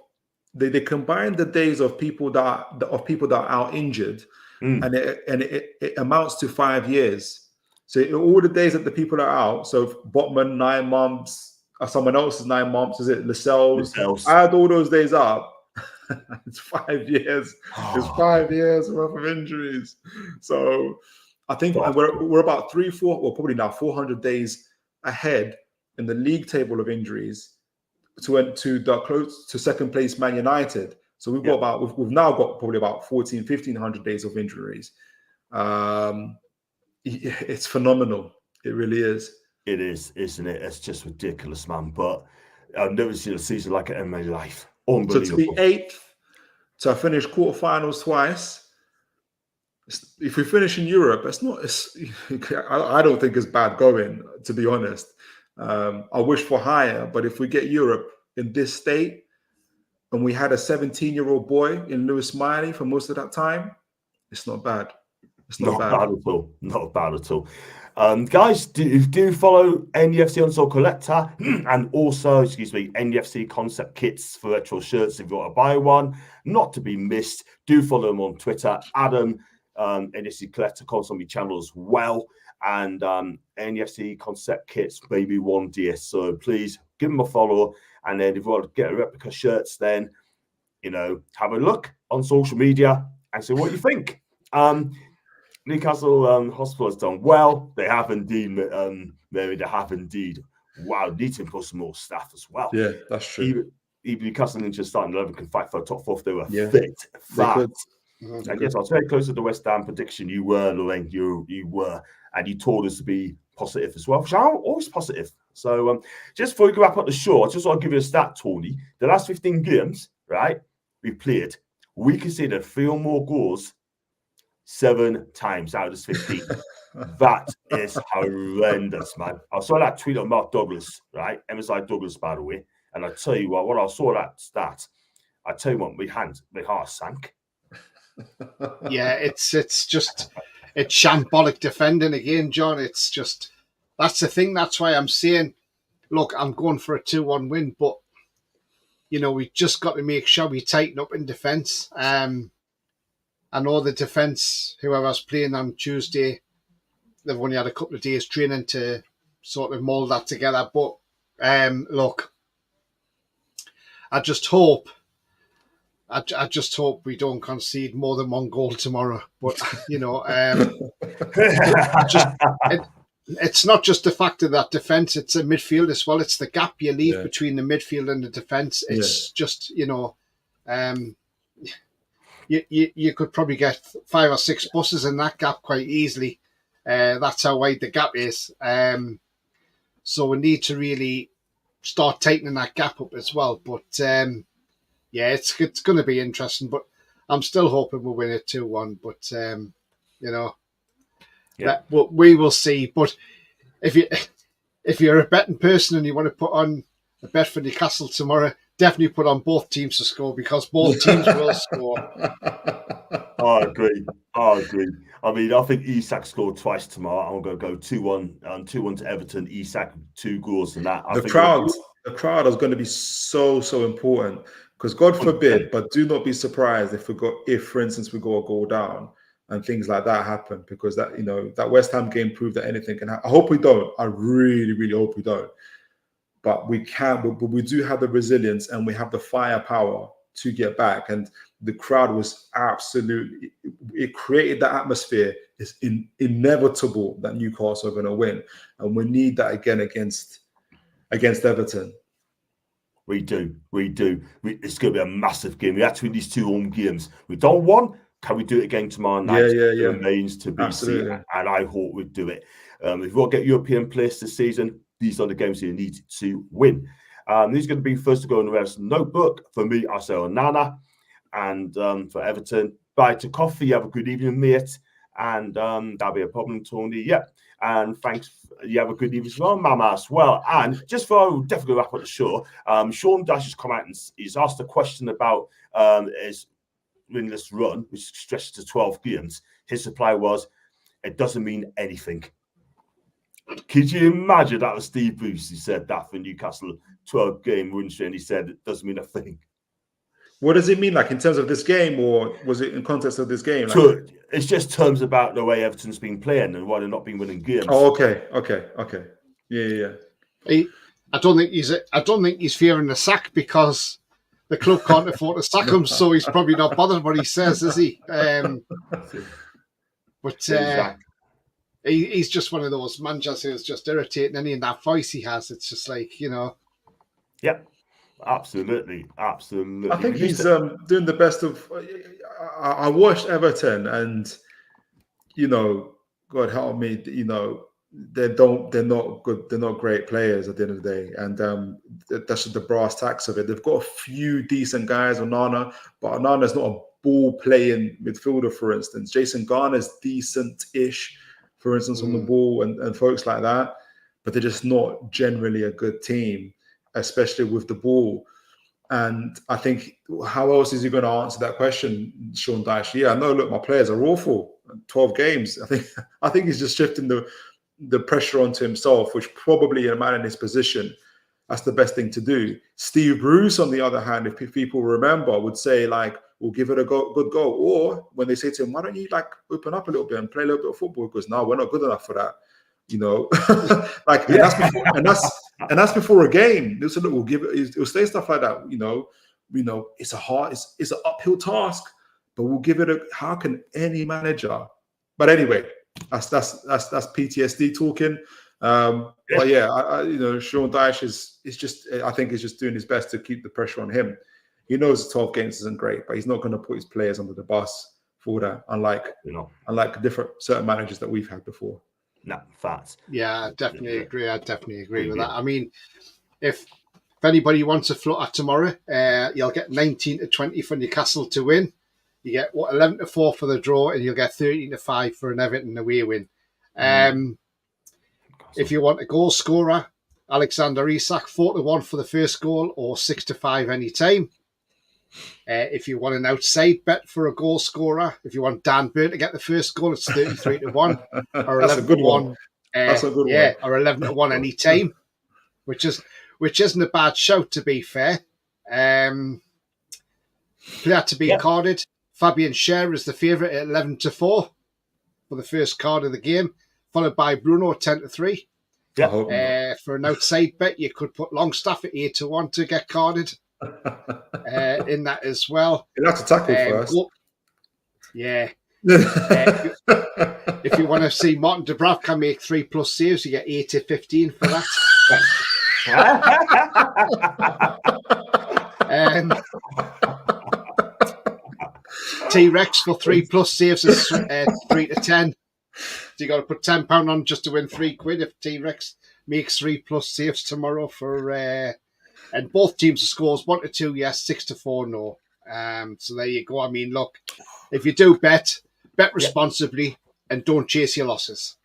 people that are out injured, and it amounts to 5 years. So all the days that the people are out. So Botman 9 months, someone else's 9 months. Is it Lascelles? I add all those days up. It's 5 years. It's 5 years worth of injuries. So I think we're about 3-4, or probably now 400 days ahead in the league table of injuries to second place Man United. So we've now got probably about 1,500 days of injuries. It's phenomenal. It really is. It is, isn't it? It's just ridiculous, man. But I've never seen a season like it in my life. Unbelievable. So to be 8th, to finish quarterfinals twice. If we finish in Europe, I don't think it's bad going, to be honest. I wish for higher, but if we get Europe in this state, and we had a 17-year-old boy in Lewis Miley for most of that time, it's not bad. It's not bad at all. Not bad at all. Guys, do follow NUFC on Soul Collector and also, NUFC concept kits for retro shirts if you want to buy one. Not to be missed. Do follow them on Twitter. Adam, NUFC Collector comes on my channel as well. And NUFC concept kits, maybe one DS. So please give them a follow. And then if you want to get a replica shirts, then, have a look on social media and see what you think. Newcastle Hospital has done well. They have indeed, Mary, they have indeed. Wow, need to impose some more staff as well. Yeah, that's true. Even Newcastle and Inter starting 11 can fight for a top 4 if they were fit. And yes, I was very close to the West Ham prediction. You were, Lorraine. You were. And you told us to be positive as well, which I'm always positive. So just before we wrap up the show, I just want to give you a stat, Tony. The last 15 games, right, we played, we conceded 3 or more goals 7 times out of this 15. That is horrendous, man. I saw that tweet of Mark Douglas, right? MSI Douglas, by the way. And I tell you what, when I saw that stat, I tell you what, my heart sank. Yeah, it's shambolic defending again, John. It's just, that's the thing. That's why I'm saying, look, I'm going for a 2-1 win, but we just got to make sure we tighten up in defence. I know the defence, whoever's playing on Tuesday, they've only had a couple of days training to sort of mould that together. But look, I just hope we don't concede more than 1 goal tomorrow. But it's not just the fact of that defence, it's a midfield as well. It's the gap you leave between the midfield and the defence. It's just, you could probably get 5 or 6 buses in that gap quite easily. That's how wide the gap is. So we need to really start tightening that gap up as well. But it's going to be interesting. But I'm still hoping we'll win it 2-1. But but we will see. But if you're a betting person and you want to put on a bet for Newcastle tomorrow, definitely put on both teams to score, because both teams will score. I agree. I mean, I think Isak scored twice tomorrow. I'm going to go 2-1, 2-1 to Everton. Isak 2 goals and that. The crowd is going to be so important, because God forbid, but do not be surprised if, for instance, we go a goal down and things like that happen, because that West Ham game proved that anything can happen. I hope we don't. I really, really hope we don't. But we can. But we do have the resilience and we have the firepower to get back. And the crowd was absolutely. It created that atmosphere. It's inevitable that Newcastle are going to win, and we need that again against Everton. We do. It's going to be a massive game. We have to win these 2 home games. We've done 1. Can we do it again tomorrow night? Yeah. It remains to be seen, and I hope we do it. If you want to get European place this season, these are the games you need to win. These are going to be first to go in the rest notebook. For me, I say Onana, and for Everton, bye to coffee. Have a good evening, mate, and that'll be a problem, Tony. Yeah, and thanks. You have a good evening as well, Mama, as well. And just for definitely wrap up the show, Sean Dash has come out and he's asked a question about his winless run, which stretches to 12 games. His reply was, "It doesn't mean anything." Could you imagine that was Steve Bruce? He said that for Newcastle 12-game win streak, and he said it doesn't mean a thing. What does it mean, like in terms of this game, or was it in context of this game? So it's just terms about the way Everton's been playing and why they're not been winning games. Oh, okay. Yeah. I don't think he's fearing the sack, because the club can't afford to sack him, so he's probably not bothered what he says, is he? He's just one of those managers who's just irritating, and in that voice he has, it's just like, Yeah, absolutely. I think he's doing the best of. I watched Everton, and God help me, they're not good. They're not great players at the end of the day, and that's just the brass tacks of it. They've got a few decent guys, Onana, but Onana's not a ball playing midfielder, for instance. Jason Garner's decent-ish, for instance, on the ball, and folks like that, but they're just not generally a good team, especially with the ball. And I think, how else is he going to answer that question, Sean Dyche? Yeah, I know, look, my players are awful. 12 games. I think he's just shifting the pressure onto himself, which probably a man in his position, that's the best thing to do. Steve Bruce, on the other hand, if people remember, would say, like, we'll give it a good go. Or when they say to him, why don't you open up a little bit and play a little bit of football? Because no, we're not good enough for that. And that's before a game. They'll say, look, we'll give it. It'll say stuff like that. It's an uphill task, but we'll give it how can any manager? But anyway, that's PTSD talking. But yeah, Sean Dyche is just, I think he's just doing his best to keep the pressure on him. He knows 12 games isn't great, but he's not going to put his players under the bus for that, unlike different certain managers that we've had before. No, facts. Yeah, I definitely agree. With that. I mean, if anybody wants a flutter tomorrow, you'll get 19-20 for Newcastle to win. You get 11-4 for the draw, and you'll get 13-5 for an Everton away win. If you want a goal scorer, Alexander Isak, 4-1 for the first goal, or 6-5 any time. If you want an outside bet for a goal scorer, if you want Dan Burn to get the first goal, it's 33-1 or 11-1. That's a good one. Yeah, or 11-1 any time, which isn't a bad shout, to be fair. Player to be carded, Fabian Schär is the favourite at 11-4 for the first card of the game, followed by Bruno 10-3. Yeah. For an outside bet, you could put Longstaff at 8-1 to get carded. In that as well. You'll have to tackle first. If you want to see Martin Dubravka make 3+ saves, you get 8-15 for that. T-Rex for 3+ saves is 3-10. So you got to put £10 on just to win £3 if T-Rex makes 3+ saves tomorrow for and both teams scores 1-2 yes, 6-4 no. So there you go. I mean, look, if you do bet responsibly and don't chase your losses.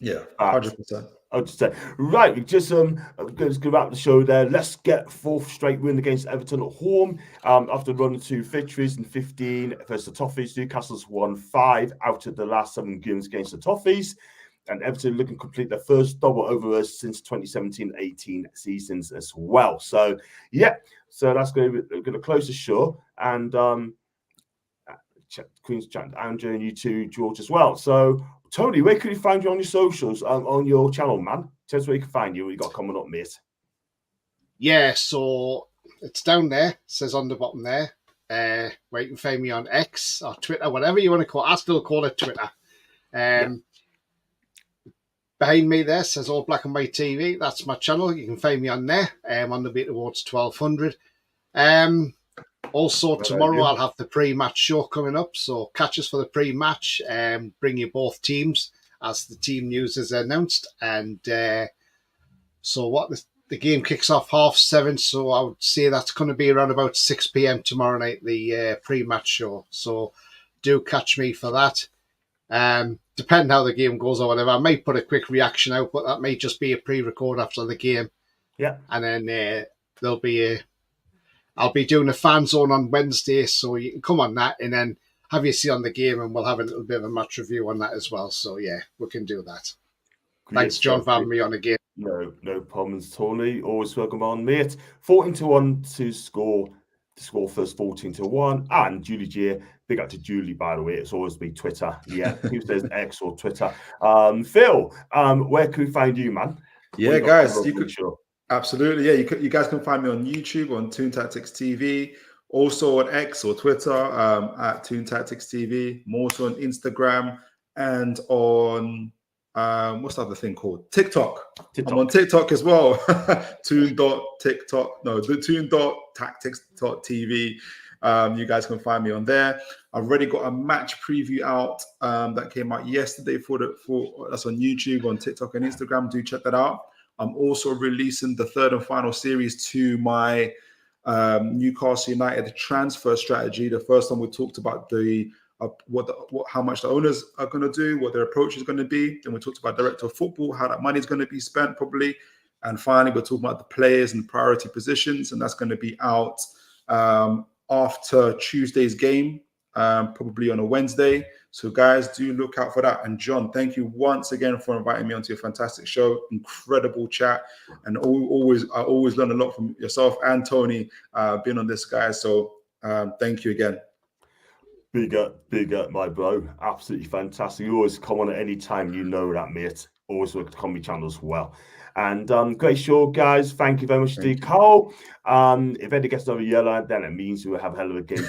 Yeah, 100%. I'll just say, right, we just going to wrap the show there. Let's get 4th straight win against Everton at home. After running 2 victories in 15 versus the Toffees, Newcastle's won 5 out of the last 7 games against the Toffees. And Everton looking to complete their first double over us since 2017-18 seasons as well. So, yeah, so that's going to close the show. And Queen's chat, Andrew, and you too, George, as well. So, Tony, where can you find you on your socials, on your channel, man? Tell us where you can find you. What you got coming up, mate? Yeah, so it's down there. It says on the bottom there. Where you can find me on X or Twitter, whatever you want to call it. I still call it Twitter. Behind me there says All Black and White TV. That's my channel. You can find me on there. On the way towards 1200. Also, tomorrow I'll have the pre-match show coming up, so catch us for the pre-match. Bring you both teams as the team news is announced. And so the game kicks off 7:30, so I would say that's going to be around about 6 p.m. tomorrow night, the pre-match show. So do catch me for that. Depending how the game goes or whatever, I might put a quick reaction out, but that may just be a pre-record after the game. Yeah. And then there'll be I'll be doing a fan zone on Wednesday, so you can come on that and then have you see on the game, and we'll have a little bit of a match review on that as well. So yeah, we can do that. Thanks, John, for having me on again. No problems, Tony. Always welcome on, mate. 14-1 to score. To score first 14-1. And Julie G, big up to Julie, by the way. It's always been Twitter. Yeah, who says X or Twitter? Phil, where can we find you, man? Yeah, guys, you could. Sure. Absolutely, yeah. You guys can find me on YouTube on Toon Tactics TV, also on X or Twitter at Toon Tactics TV, more so on Instagram and on what's the other thing called? TikTok. I'm on TikTok as well. Toon.tactics.tv. You guys can find me on there. I've already got a match preview out that came out yesterday for that's on YouTube, on TikTok and Instagram. Do check that out. I'm also releasing the 3rd and final series to my Newcastle United transfer strategy. The first one we talked about how much the owners are going to do, what their approach is going to be. Then we talked about director of football, how that money is going to be spent probably. And finally, we're talking about the players and priority positions. And that's going to be out after Tuesday's game, probably on a Wednesday. So guys, do look out for that. And John, thank you once again for inviting me onto your fantastic show. Incredible chat. And I always learn a lot from yourself and Tony being on this, guys. So thank you again. Big up, my bro. Absolutely fantastic. You always come on at any time, you know that, mate. Always look at the comedy channel as well. And great show, guys. Thank you very much to Cole. If Eddie gets another yellow, then it means we'll have a hell of a game.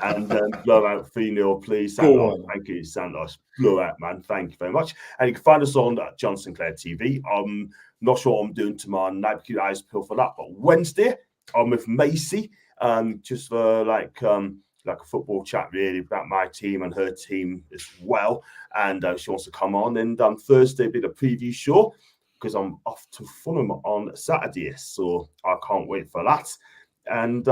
And blow out 3-0, please. Santos. Thank you, Santos. Blow out, man. Thank you very much. And you can find us on John Sinclair TV. I'm not sure what I'm doing tomorrow night. Keep your eyes peeled for that. But Wednesday, I'm with Macy, just for like a football chat really about my team and her team as well. And she wants to come on. And Thursday, be the preview show because I'm off to Fulham on Saturday. So I can't wait for that. And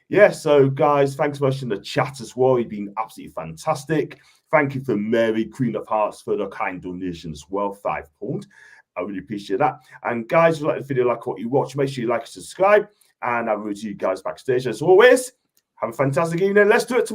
yeah, so guys, thanks so much in the chat as well. You've been absolutely fantastic. Thank you for Mary, Queen of Hearts, for the kind donation as well, £5. I really appreciate that. And guys, if you like the video, like what you watch, make sure you like and subscribe. And I will see you guys backstage as always. Have a fantastic evening. Let's do it tomorrow.